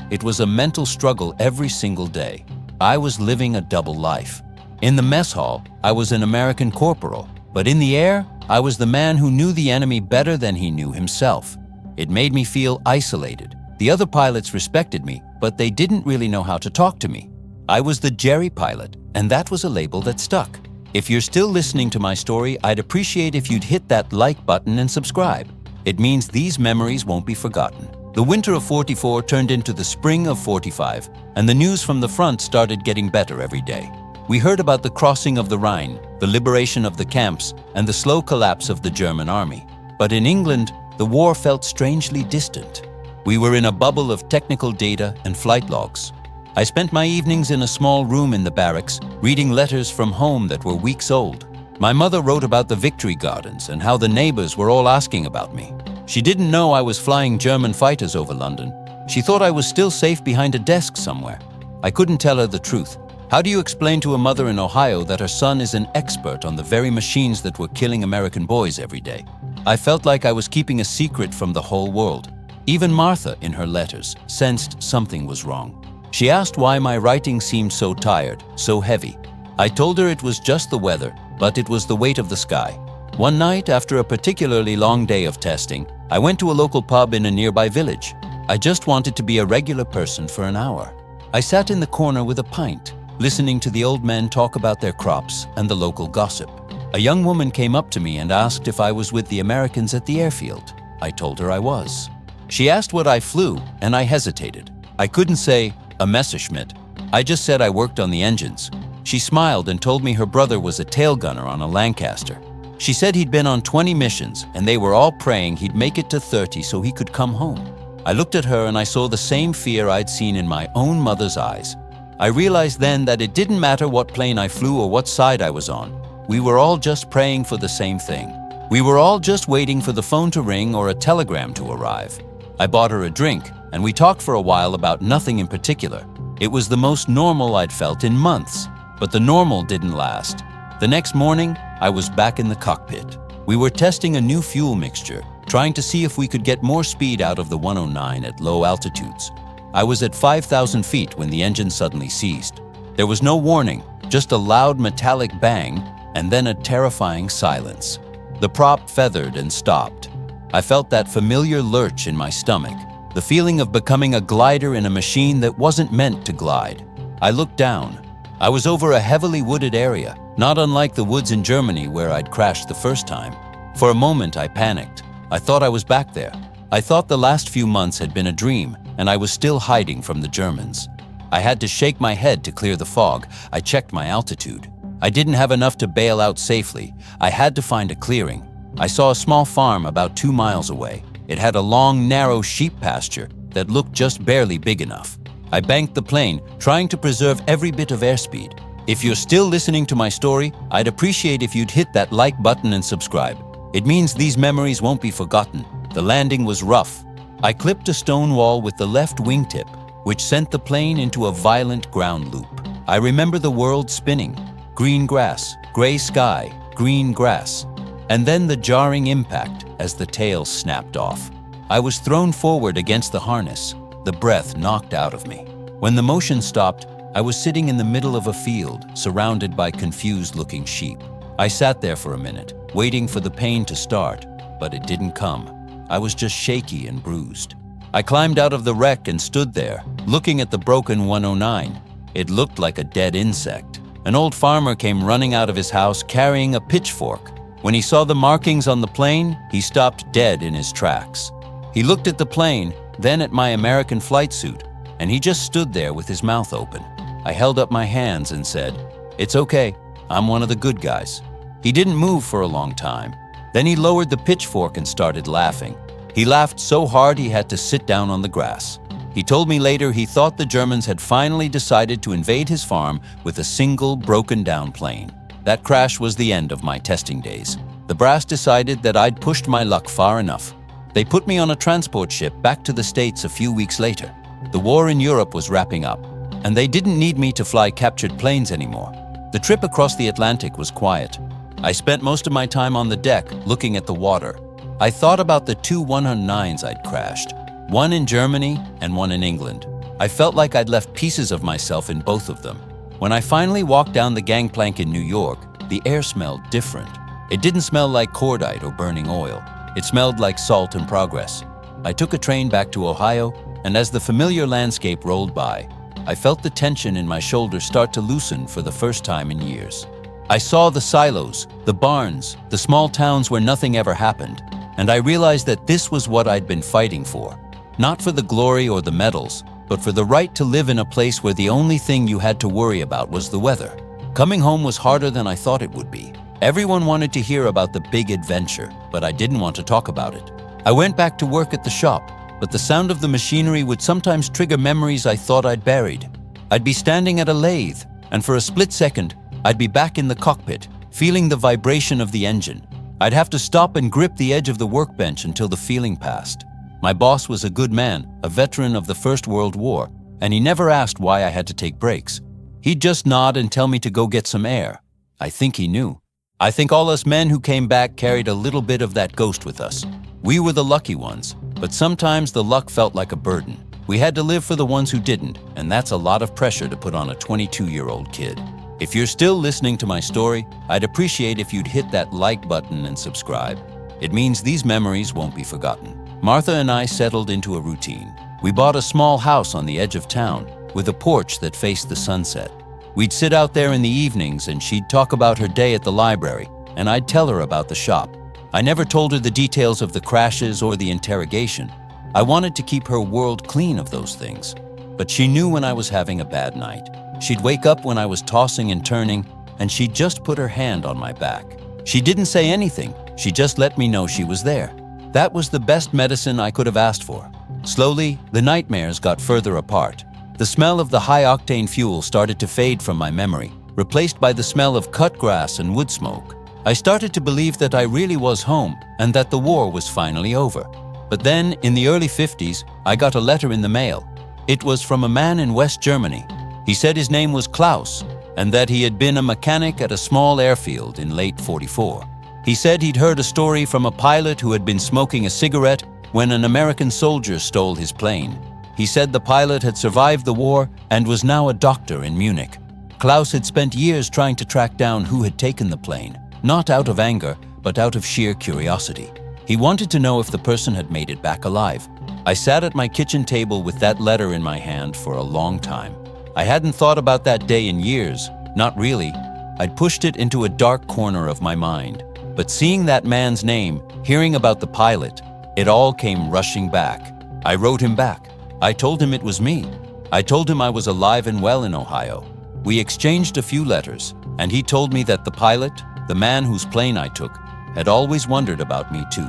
Speaker 1: It was a mental struggle every single day. I was living a double life. In the mess hall, I was an American corporal, but in the air, I was the man who knew the enemy better than he knew himself. It made me feel isolated. The other pilots respected me, but they didn't really know how to talk to me. I was the Jerry pilot, and that was a label that stuck. If you're still listening to my story, I'd appreciate if you'd hit that like button and subscribe. It means these memories won't be forgotten. The winter of 44 turned into the spring of 45, and the news from the front started getting better every day. We heard about the crossing of the Rhine, the liberation of the camps, and the slow collapse of the German army. But in England, the war felt strangely distant. We were in a bubble of technical data and flight logs. I spent my evenings in a small room in the barracks, reading letters from home that were weeks old. My mother wrote about the victory gardens and how the neighbors were all asking about me. She didn't know I was flying German fighters over London. She thought I was still safe behind a desk somewhere. I couldn't tell her the truth. How do you explain to a mother in Ohio that her son is an expert on the very machines that were killing American boys every day? I felt like I was keeping a secret from the whole world. Even Martha, in her letters, sensed something was wrong. She asked why my writing seemed so tired, so heavy. I told her it was just the weather, but it was the weight of the sky. One night, after a particularly long day of testing, I went to a local pub in a nearby village. I just wanted to be a regular person for an hour. I sat in the corner with a pint, listening to the old men talk about their crops and the local gossip. A young woman came up to me and asked if I was with the Americans at the airfield. I told her I was. She asked what I flew, and I hesitated. I couldn't say, a Messerschmitt. I just said I worked on the engines. She smiled and told me her brother was a tail gunner on a Lancaster. She said he'd been on 20 missions, and they were all praying he'd make it to 30 so he could come home. I looked at her and I saw the same fear I'd seen in my own mother's eyes. I realized then that it didn't matter what plane I flew or what side I was on. We were all just praying for the same thing. We were all just waiting for the phone to ring or a telegram to arrive. I bought her a drink, and we talked for a while about nothing in particular. It was the most normal I'd felt in months, but the normal didn't last. The next morning, I was back in the cockpit. We were testing a new fuel mixture, trying to see if we could get more speed out of the 109 at low altitudes. I was at 5,000 feet when the engine suddenly ceased. There was no warning, just a loud metallic bang, and then a terrifying silence. The prop feathered and stopped. I felt that familiar lurch in my stomach, the feeling of becoming a glider in a machine that wasn't meant to glide. I looked down. I was over a heavily wooded area, not unlike the woods in Germany where I'd crashed the first time. For a moment, I panicked. I thought I was back there. I thought the last few months had been a dream, and I was still hiding from the Germans. I had to shake my head to clear the fog. I checked my altitude. I didn't have enough to bail out safely. I had to find a clearing. I saw a small farm about 2 miles away. It had a long, narrow sheep pasture that looked just barely big enough. I banked the plane, trying to preserve every bit of airspeed. If you're still listening to my story, I'd appreciate if you'd hit that like button and subscribe. It means these memories won't be forgotten. The landing was rough. I clipped a stone wall with the left wingtip, which sent the plane into a violent ground loop. I remember the world spinning. Green grass, gray sky, green grass. And then the jarring impact as the tail snapped off. I was thrown forward against the harness, the breath knocked out of me. When the motion stopped, I was sitting in the middle of a field, surrounded by confused-looking sheep. I sat there for a minute, waiting for the pain to start, but it didn't come. I was just shaky and bruised. I climbed out of the wreck and stood there, looking at the broken 109. It looked like a dead insect. An old farmer came running out of his house carrying a pitchfork. When he saw the markings on the plane, he stopped dead in his tracks. He looked at the plane, then at my American flight suit, and he just stood there with his mouth open. I held up my hands and said, "It's okay, I'm one of the good guys." He didn't move for a long time. Then he lowered the pitchfork and started laughing. He laughed so hard he had to sit down on the grass. He told me later he thought the Germans had finally decided to invade his farm with a single broken-down plane. That crash was the end of my testing days. The brass decided that I'd pushed my luck far enough. They put me on a transport ship back to the States a few weeks later. The war in Europe was wrapping up, and they didn't need me to fly captured planes anymore. The trip across the Atlantic was quiet. I spent most of my time on the deck looking at the water. I thought about the two 109s I'd crashed, one in Germany and one in England. I felt like I'd left pieces of myself in both of them. When I finally walked down the gangplank in New York, the air smelled different. It didn't smell like cordite or burning oil. It smelled like salt and progress. I took a train back to Ohio, and as the familiar landscape rolled by, I felt the tension in my shoulders start to loosen for the first time in years. I saw the silos, the barns, the small towns where nothing ever happened, and I realized that this was what I'd been fighting for. Not for the glory or the medals, but for the right to live in a place where the only thing you had to worry about was the weather. Coming home was harder than I thought it would be. Everyone wanted to hear about the big adventure, but I didn't want to talk about it. I went back to work at the shop, but the sound of the machinery would sometimes trigger memories I thought I'd buried. I'd be standing at a lathe, and for a split second, I'd be back in the cockpit, feeling the vibration of the engine. I'd have to stop and grip the edge of the workbench until the feeling passed. My boss was a good man, a veteran of the First World War, and he never asked why I had to take breaks. He'd just nod and tell me to go get some air. I think he knew. I think all us men who came back carried a little bit of that ghost with us. We were the lucky ones, but sometimes the luck felt like a burden. We had to live for the ones who didn't, and that's a lot of pressure to put on a 22-year-old kid. If you're still listening to my story, I'd appreciate if you'd hit that like button and subscribe. It means these memories won't be forgotten. Martha and I settled into a routine. We bought a small house on the edge of town with a porch that faced the sunset. We'd sit out there in the evenings and she'd talk about her day at the library, and I'd tell her about the shop. I never told her the details of the crashes or the interrogation. I wanted to keep her world clean of those things. But she knew when I was having a bad night. She'd wake up when I was tossing and turning, and she'd just put her hand on my back. She didn't say anything, she just let me know she was there. That was the best medicine I could have asked for. Slowly, the nightmares got further apart. The smell of the high-octane fuel started to fade from my memory, replaced by the smell of cut grass and wood smoke. I started to believe that I really was home and that the war was finally over. But then, in the early 50s, I got a letter in the mail. It was from a man in West Germany. He said his name was Klaus and that he had been a mechanic at a small airfield in late '44. He said he'd heard a story from a pilot who had been smoking a cigarette when an American soldier stole his plane. He said the pilot had survived the war and was now a doctor in Munich. Klaus had spent years trying to track down who had taken the plane, not out of anger, but out of sheer curiosity. He wanted to know if the person had made it back alive. I sat at my kitchen table with that letter in my hand for a long time. I hadn't thought about that day in years, not really. I'd pushed it into a dark corner of my mind. But seeing that man's name, hearing about the pilot, it all came rushing back. I wrote him back. I told him it was me. I told him I was alive and well in Ohio. We exchanged a few letters, and he told me that the pilot, the man whose plane I took, had always wondered about me too.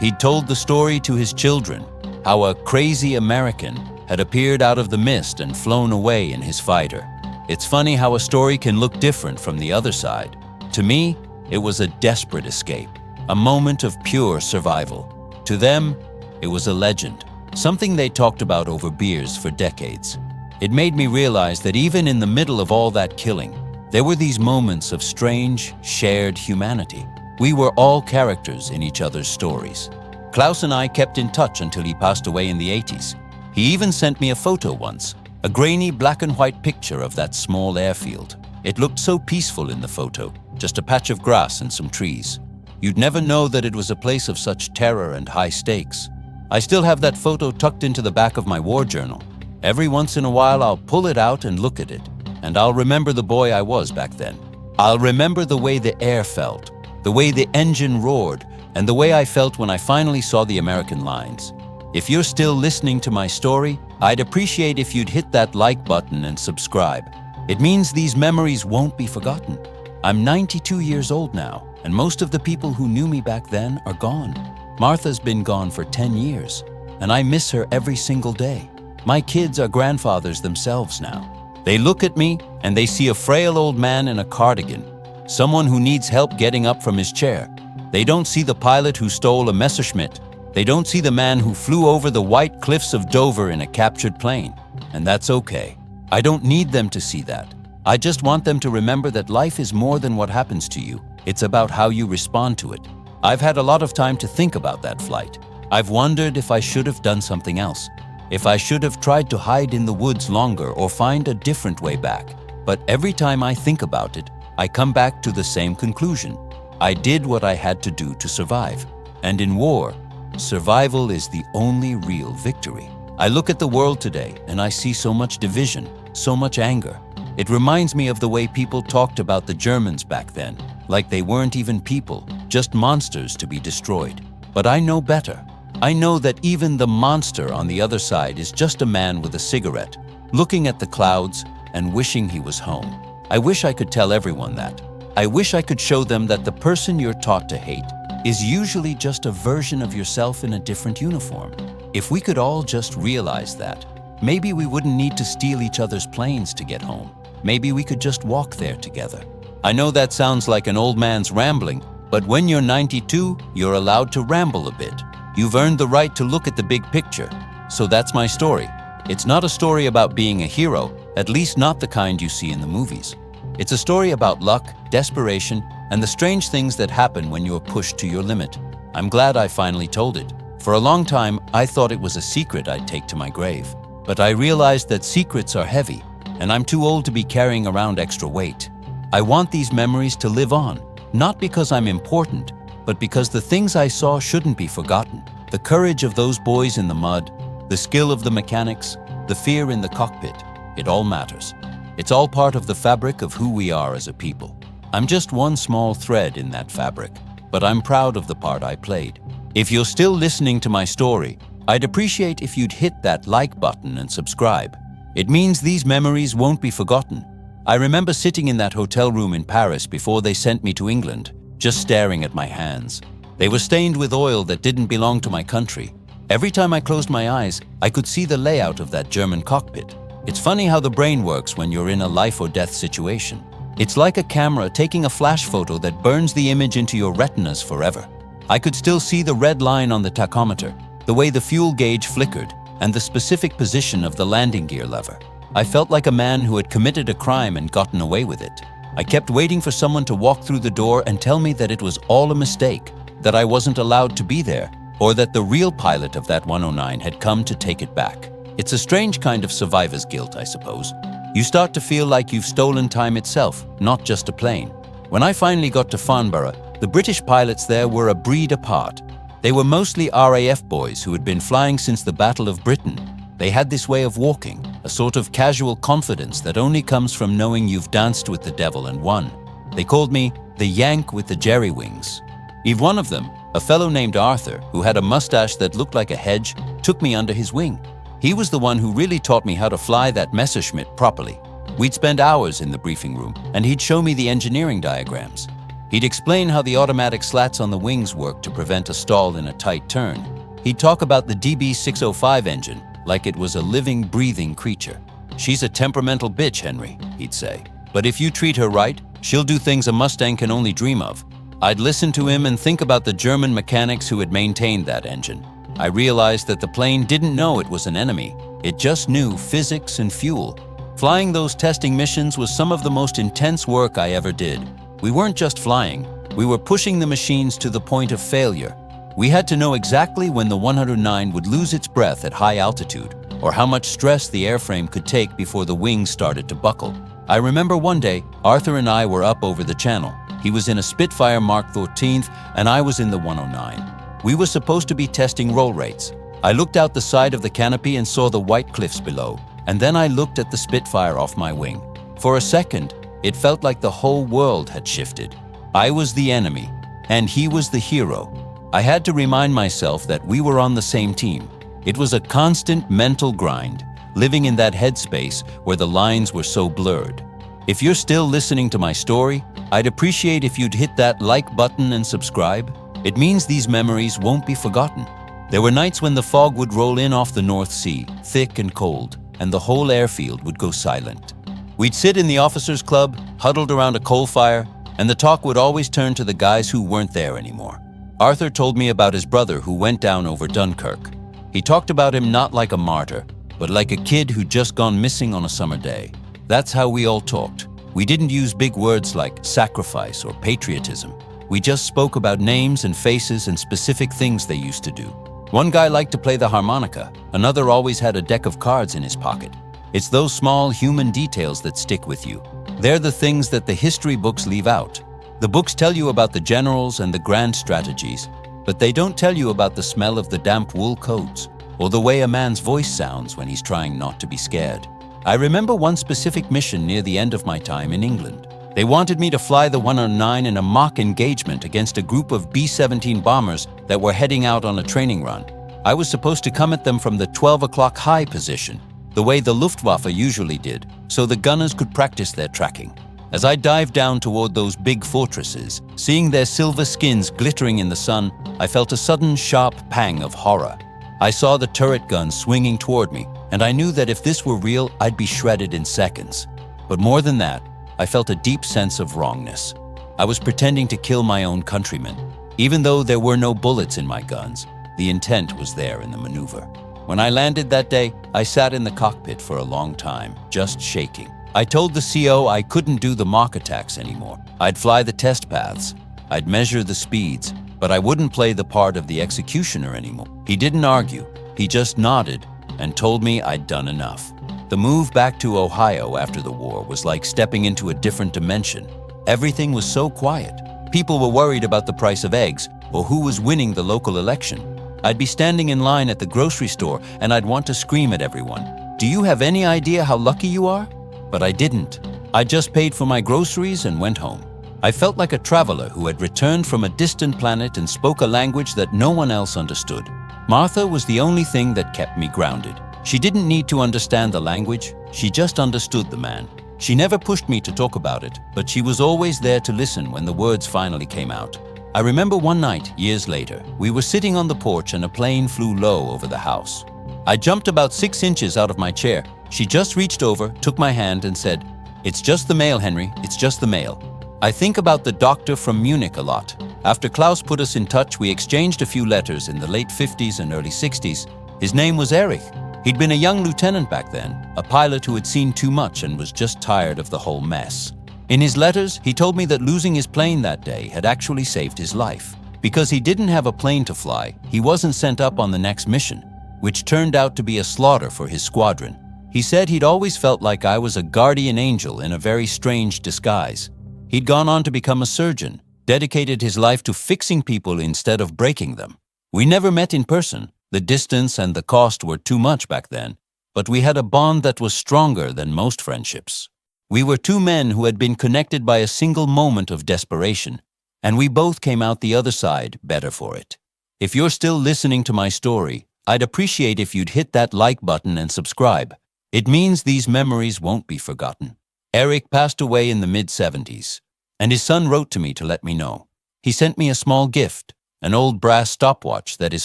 Speaker 1: He'd told the story to his children, how a crazy American had appeared out of the mist and flown away in his fighter. It's funny how a story can look different from the other side. To me, it was a desperate escape, a moment of pure survival. To them, it was a legend, something they talked about over beers for decades. It made me realize that even in the middle of all that killing, there were these moments of strange, shared humanity. We were all characters in each other's stories. Klaus and I kept in touch until he passed away in the '80s. He even sent me a photo once, a grainy black and white picture of that small airfield. It looked so peaceful in the photo, just a patch of grass and some trees. You'd never know that it was a place of such terror and high stakes. I still have that photo tucked into the back of my war journal. Every once in a while I'll pull it out and look at it, and I'll remember the boy I was back then. I'll remember the way the air felt, the way the engine roared, and the way I felt when I finally saw the American lines. If you're still listening to my story, I'd appreciate if you'd hit that like button and subscribe. It means these memories won't be forgotten. I'm 92 years old now, and most of the people who knew me back then are gone. Martha's been gone for 10 years, and I miss her every single day. My kids are grandfathers themselves now. They look at me and they see a frail old man in a cardigan, someone who needs help getting up from his chair. They don't see the pilot who stole a Messerschmitt. They don't see the man who flew over the white cliffs of Dover in a captured plane. And that's okay. I don't need them to see that. I just want them to remember that life is more than what happens to you. It's about how you respond to it. I've had a lot of time to think about that flight. I've wondered if I should have done something else, if I should have tried to hide in the woods longer or find a different way back. But every time I think about it, I come back to the same conclusion. I did what I had to do to survive. And in war, survival is the only real victory. I look at the world today and I see so much division, so much anger. It reminds me of the way people talked about the Germans back then, like they weren't even people, just monsters to be destroyed. But I know better. I know that even the monster on the other side is just a man with a cigarette, looking at the clouds and wishing he was home. I wish I could tell everyone that. I wish I could show them that the person you're taught to hate is usually just a version of yourself in a different uniform. If we could all just realize that, maybe we wouldn't need to steal each other's planes to get home. Maybe we could just walk there together. I know that sounds like an old man's rambling, but when you're 92, you're allowed to ramble a bit. You've earned the right to look at the big picture. So that's my story. It's not a story about being a hero, at least not the kind you see in the movies. It's a story about luck, desperation, and the strange things that happen when you're pushed to your limit. I'm glad I finally told it. For a long time, I thought it was a secret I'd take to my grave. But I realized that secrets are heavy, and I'm too old to be carrying around extra weight. I want these memories to live on, not because I'm important, but because the things I saw shouldn't be forgotten. The courage of those boys in the mud, the skill of the mechanics, the fear in the cockpit, it all matters. It's all part of the fabric of who we are as a people. I'm just one small thread in that fabric, but I'm proud of the part I played. If you're still listening to my story, I'd appreciate if you'd hit that like button and subscribe. It means these memories won't be forgotten. I remember sitting in that hotel room in Paris before they sent me to England, just staring at my hands. They were stained with oil that didn't belong to my country. Every time I closed my eyes, I could see the layout of that German cockpit. It's funny how the brain works when you're in a life or death situation. It's like a camera taking a flash photo that burns the image into your retinas forever. I could still see the red line on the tachometer, the way the fuel gauge flickered, and the specific position of the landing gear lever. I felt like a man who had committed a crime and gotten away with it. I kept waiting for someone to walk through the door and tell me that it was all a mistake, that I wasn't allowed to be there, or that the real pilot of that 109 had come to take it back. It's a strange kind of survivor's guilt, I suppose. You start to feel like you've stolen time itself, not just a plane. When I finally got to Farnborough, the British pilots there were a breed apart. They were mostly RAF boys who had been flying since the Battle of Britain. They had this way of walking, a sort of casual confidence that only comes from knowing you've danced with the devil and won. They called me the Yank with the jerry wings. Even one of them, a fellow named Arthur, who had a mustache that looked like a hedge, took me under his wing. He was the one who really taught me how to fly that Messerschmitt properly. We'd spend hours in the briefing room, and he'd show me the engineering diagrams. He'd explain how the automatic slats on the wings worked to prevent a stall in a tight turn. He'd talk about the DB605 engine like it was a living, breathing creature. "She's a temperamental bitch, Henry," he'd say. "But if you treat her right, she'll do things a Mustang can only dream of." I'd listen to him and think about the German mechanics who had maintained that engine. I realized that the plane didn't know it was an enemy. It just knew physics and fuel. Flying those testing missions was some of the most intense work I ever did. We weren't just flying, we were pushing the machines to the point of failure. We had to know exactly when the 109 would lose its breath at high altitude, or how much stress the airframe could take before the wings started to buckle. I remember one day, Arthur and I were up over the channel. He was in a Spitfire Mark 13, and I was in the 109. We were supposed to be testing roll rates. I looked out the side of the canopy and saw the white cliffs below, and then I looked at the Spitfire off my wing. For a second, it felt like the whole world had shifted. I was the enemy, and he was the hero. I had to remind myself that we were on the same team. It was a constant mental grind, living in that headspace where the lines were so blurred. If you're still listening to my story, I'd appreciate if you'd hit that like button and subscribe. It means these memories won't be forgotten. There were nights when the fog would roll in off the North Sea, thick and cold, and the whole airfield would go silent. We'd sit in the officers' club, huddled around a coal fire, and the talk would always turn to the guys who weren't there anymore. Arthur told me about his brother who went down over Dunkirk. He talked about him not like a martyr, but like a kid who'd just gone missing on a summer day. That's how we all talked. We didn't use big words like sacrifice or patriotism. We just spoke about names and faces and specific things they used to do. One guy liked to play the harmonica. Another always had a deck of cards in his pocket. It's those small human details that stick with you. They're the things that the history books leave out. The books tell you about the generals and the grand strategies, but they don't tell you about the smell of the damp wool coats or the way a man's voice sounds when he's trying not to be scared. I remember one specific mission near the end of my time in England. They wanted me to fly the 109 in a mock engagement against a group of B-17 bombers that were heading out on a training run. I was supposed to come at them from the 12 o'clock high position, the way the Luftwaffe usually did, so the gunners could practice their tracking. As I dived down toward those big fortresses, seeing their silver skins glittering in the sun, I felt a sudden sharp pang of horror. I saw the turret guns swinging toward me, and I knew that if this were real, I'd be shredded in seconds. But more than that, I felt a deep sense of wrongness. I was pretending to kill my own countrymen. Even though there were no bullets in my guns, the intent was there in the maneuver. When I landed that day, I sat in the cockpit for a long time, just shaking. I told the CO I couldn't do the mock attacks anymore. I'd fly the test paths. I'd measure the speeds, but I wouldn't play the part of the executioner anymore. He didn't argue. He just nodded and told me I'd done enough. The move back to Ohio after the war was like stepping into a different dimension. Everything was so quiet. People were worried about the price of eggs or who was winning the local election. I'd be standing in line at the grocery store and I'd want to scream at everyone, "Do you have any idea how lucky you are?" But I didn't. I just paid for my groceries and went home. I felt like a traveler who had returned from a distant planet and spoke a language that no one else understood. Martha was the only thing that kept me grounded. She didn't need to understand the language. She just understood the man. She never pushed me to talk about it, but she was always there to listen when the words finally came out. I remember one night, years later, we were sitting on the porch and a plane flew low over the house. I jumped about 6 inches out of my chair. She just reached over, took my hand and said, "It's just the mail, Henry, it's just the mail." I think about the doctor from Munich a lot. After Klaus put us in touch, we exchanged a few letters in the late 50s and early 60s. His name was Erich. He'd been a young lieutenant back then, a pilot who had seen too much and was just tired of the whole mess. In his letters, he told me that losing his plane that day had actually saved his life. Because he didn't have a plane to fly, he wasn't sent up on the next mission, which turned out to be a slaughter for his squadron. He said he'd always felt like I was a guardian angel in a very strange disguise. He'd gone on to become a surgeon, dedicated his life to fixing people instead of breaking them. We never met in person. The distance and the cost were too much back then, but we had a bond that was stronger than most friendships. We were two men who had been connected by a single moment of desperation, and we both came out the other side better for it. If you're still listening to my story, I'd appreciate if you'd hit that like button and subscribe. It means these memories won't be forgotten. Eric passed away in the mid-70s, and his son wrote to me to let me know. He sent me a small gift, an old brass stopwatch that his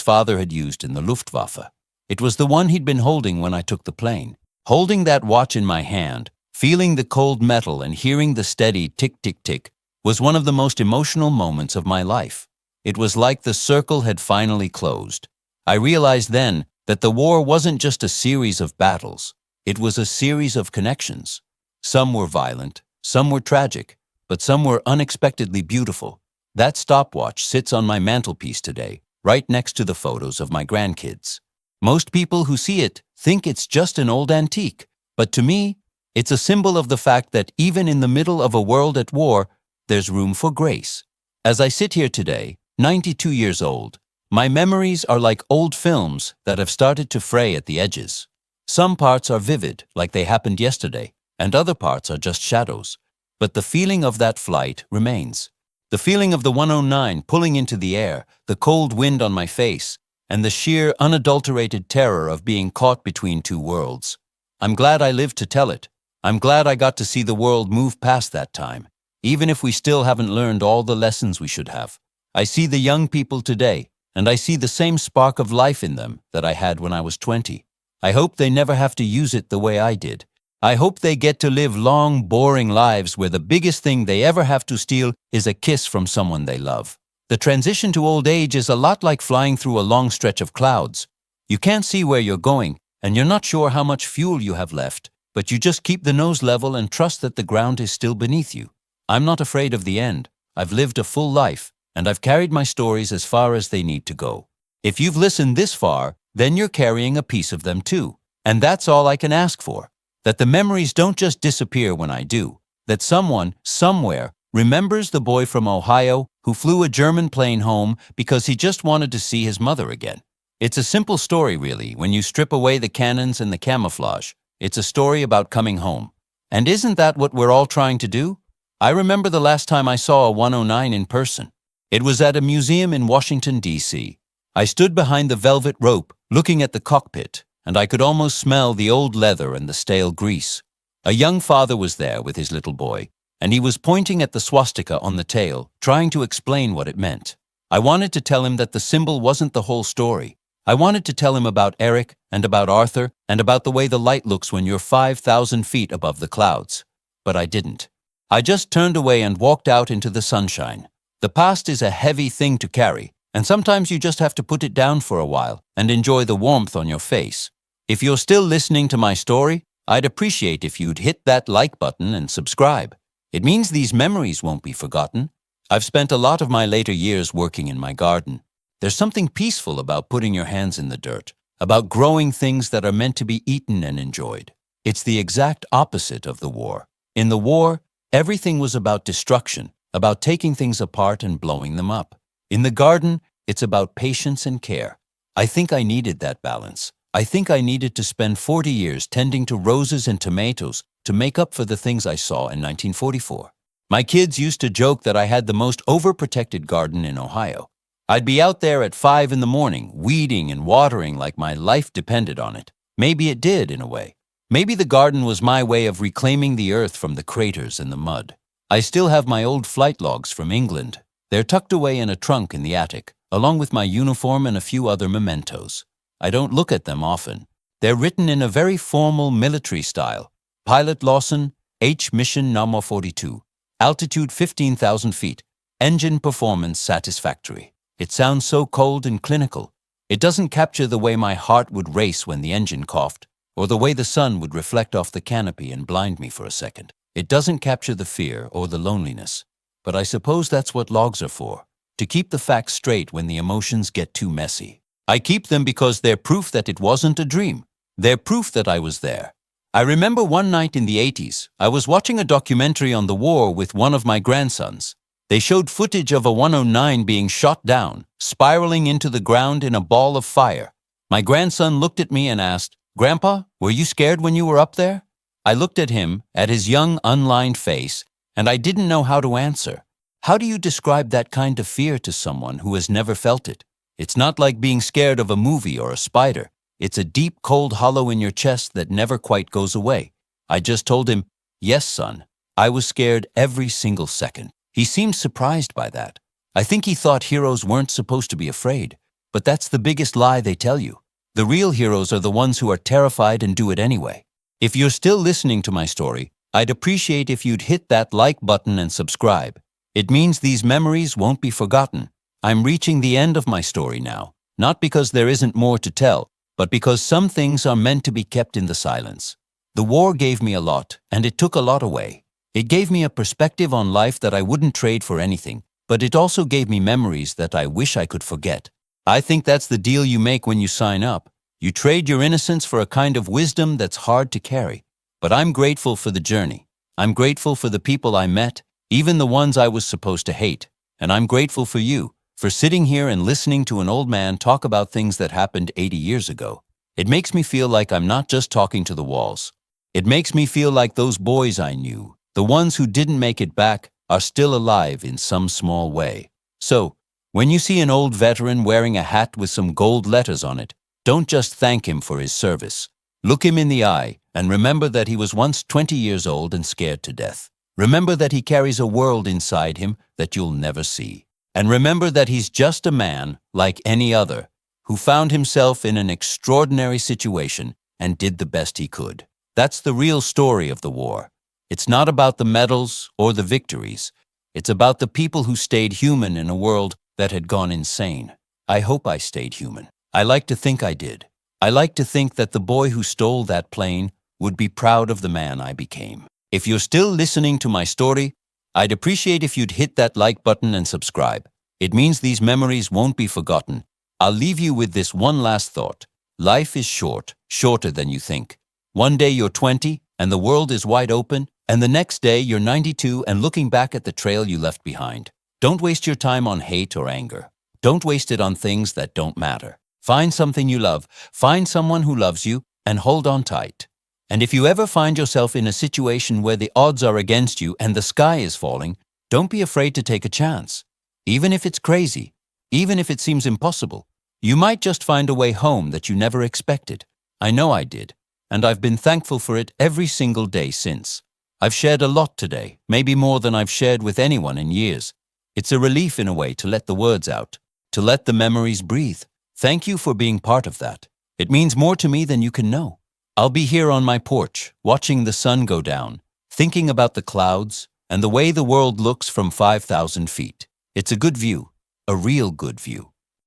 Speaker 1: father had used in the Luftwaffe. It was the one he'd been holding when I took the plane. Holding that watch in my hand, feeling the cold metal and hearing the steady tick-tick-tick was one of the most emotional moments of my life. It was like the circle had finally closed. I realized then that the war wasn't just a series of battles. It was a series of connections. Some were violent, some were tragic, but some were unexpectedly beautiful. That stopwatch sits on my mantelpiece today, right next to the photos of my grandkids. Most people who see it think it's just an old antique, but to me, it's a symbol of the fact that even in the middle of a world at war, there's room for grace. As I sit here today, 92 years old, my memories are like old films that have started to fray at the edges. Some parts are vivid, like they happened yesterday, and other parts are just shadows. But the feeling of that flight remains. The feeling of the 109 pulling into the air, the cold wind on my face, and the sheer, unadulterated terror of being caught between two worlds. I'm glad I lived to tell it. I'm glad I got to see the world move past that time, even if we still haven't learned all the lessons we should have. I see the young people today, and I see the same spark of life in them that I had when I was 20. I hope they never have to use it the way I did. I hope they get to live long, boring lives where the biggest thing they ever have to steal is a kiss from someone they love. The transition to old age is a lot like flying through a long stretch of clouds. You can't see where you're going, and you're not sure how much fuel you have left, but you just keep the nose level and trust that the ground is still beneath you. I'm not afraid of the end. I've lived a full life, and I've carried my stories as far as they need to go. If you've listened this far, then you're carrying a piece of them too. And that's all I can ask for. That the memories don't just disappear when I do. That someone, somewhere, remembers the boy from Ohio who flew a German plane home because he just wanted to see his mother again. It's a simple story, really, when you strip away the cannons and the camouflage. It's a story about coming home. And isn't that what we're all trying to do? I remember the last time I saw a 109 in person. It was at a museum in Washington, D.C. I stood behind the velvet rope, looking at the cockpit, and I could almost smell the old leather and the stale grease. A young father was there with his little boy, and he was pointing at the swastika on the tail, trying to explain what it meant. I wanted to tell him that the symbol wasn't the whole story. I wanted to tell him about Eric and about Arthur and about the way the light looks when you're 5,000 feet above the clouds. But I didn't. I just turned away and walked out into the sunshine. The past is a heavy thing to carry, and sometimes you just have to put it down for a while and enjoy the warmth on your face. If you're still listening to my story, I'd appreciate if you'd hit that like button and subscribe. It means these memories won't be forgotten. I've spent a lot of my later years working in my garden. There's something peaceful about putting your hands in the dirt, about growing things that are meant to be eaten and enjoyed. It's the exact opposite of the war. In the war, everything was about destruction, about taking things apart and blowing them up. In the garden, it's about patience and care. I think I needed that balance. I think I needed to spend 40 years tending to roses and tomatoes to make up for the things I saw in 1944. My kids used to joke that I had the most overprotected garden in Ohio. I'd be out there at 5 in the morning, weeding and watering like my life depended on it. Maybe it did, in a way. Maybe the garden was my way of reclaiming the earth from the craters and the mud. I still have my old flight logs from England. They're tucked away in a trunk in the attic, along with my uniform and a few other mementos. I don't look at them often. They're written in a very formal military style. Pilot Lawson, H Mission Number 42. Altitude 15,000 feet. Engine performance satisfactory. It sounds so cold and clinical. It doesn't capture the way my heart would race when the engine coughed, or the way the sun would reflect off the canopy and blind me for a second. It doesn't capture the fear or the loneliness. But I suppose that's what logs are for, to keep the facts straight when the emotions get too messy. I keep them because they're proof that it wasn't a dream. They're proof that I was there. I remember one night in the 80s, I was watching a documentary on the war with one of my grandsons. They showed footage of a 109 being shot down, spiraling into the ground in a ball of fire. My grandson looked at me and asked, "Grandpa, were you scared when you were up there?" I looked at him, at his young, unlined face, and I didn't know how to answer. How do you describe that kind of fear to someone who has never felt it? It's not like being scared of a movie or a spider. It's a deep, cold hollow in your chest that never quite goes away. I just told him, "Yes, son, I was scared every single second." He seemed surprised by that. I think he thought heroes weren't supposed to be afraid, but that's the biggest lie they tell you. The real heroes are the ones who are terrified and do it anyway. If you're still listening to my story, I'd appreciate if you'd hit that like button and subscribe. It means these memories won't be forgotten. I'm reaching the end of my story now, not because there isn't more to tell, but because some things are meant to be kept in the silence. The war gave me a lot, and it took a lot away. It gave me a perspective on life that I wouldn't trade for anything, but it also gave me memories that I wish I could forget. I think that's the deal you make when you sign up. You trade your innocence for a kind of wisdom that's hard to carry. But I'm grateful for the journey. I'm grateful for the people I met, even the ones I was supposed to hate. And I'm grateful for you, for sitting here and listening to an old man talk about things that happened 80 years ago. It makes me feel like I'm not just talking to the walls. It makes me feel like those boys I knew, the ones who didn't make it back, are still alive in some small way. So, when you see an old veteran wearing a hat with some gold letters on it, don't just thank him for his service. Look him in the eye and remember that he was once 20 years old and scared to death. Remember that he carries a world inside him that you'll never see. And remember that he's just a man like any other who found himself in an extraordinary situation and did the best he could. That's the real story of the war. It's not about the medals or the victories. It's about the people who stayed human in a world that had gone insane. I hope I stayed human. I like to think I did. I like to think that the boy who stole that plane would be proud of the man I became. If you're still listening to my story, I'd appreciate if you'd hit that like button and subscribe. It means these memories won't be forgotten. I'll leave you with this one last thought. Life is short, shorter than you think. One day you're 20 and the world is wide open, and the next day you're 92 and looking back at the trail you left behind. Don't waste your time on hate or anger. Don't waste it on things that don't matter. Find something you love, find someone who loves you, and hold on tight. And if you ever find yourself in a situation where the odds are against you and the sky is falling, don't be afraid to take a chance. Even if it's crazy, even if it seems impossible, you might just find a way home that you never expected. I know I did, and I've been thankful for it every single day since. I've shared a lot today, maybe more than I've shared with anyone in years. It's a relief in a way to let the words out, to let the memories breathe. Thank you for being part of that. It means more to me than you can know. I'll be here on my porch, watching the sun go down, thinking about the clouds and the way the world looks from 5,000 feet. It's a good view, a real good view.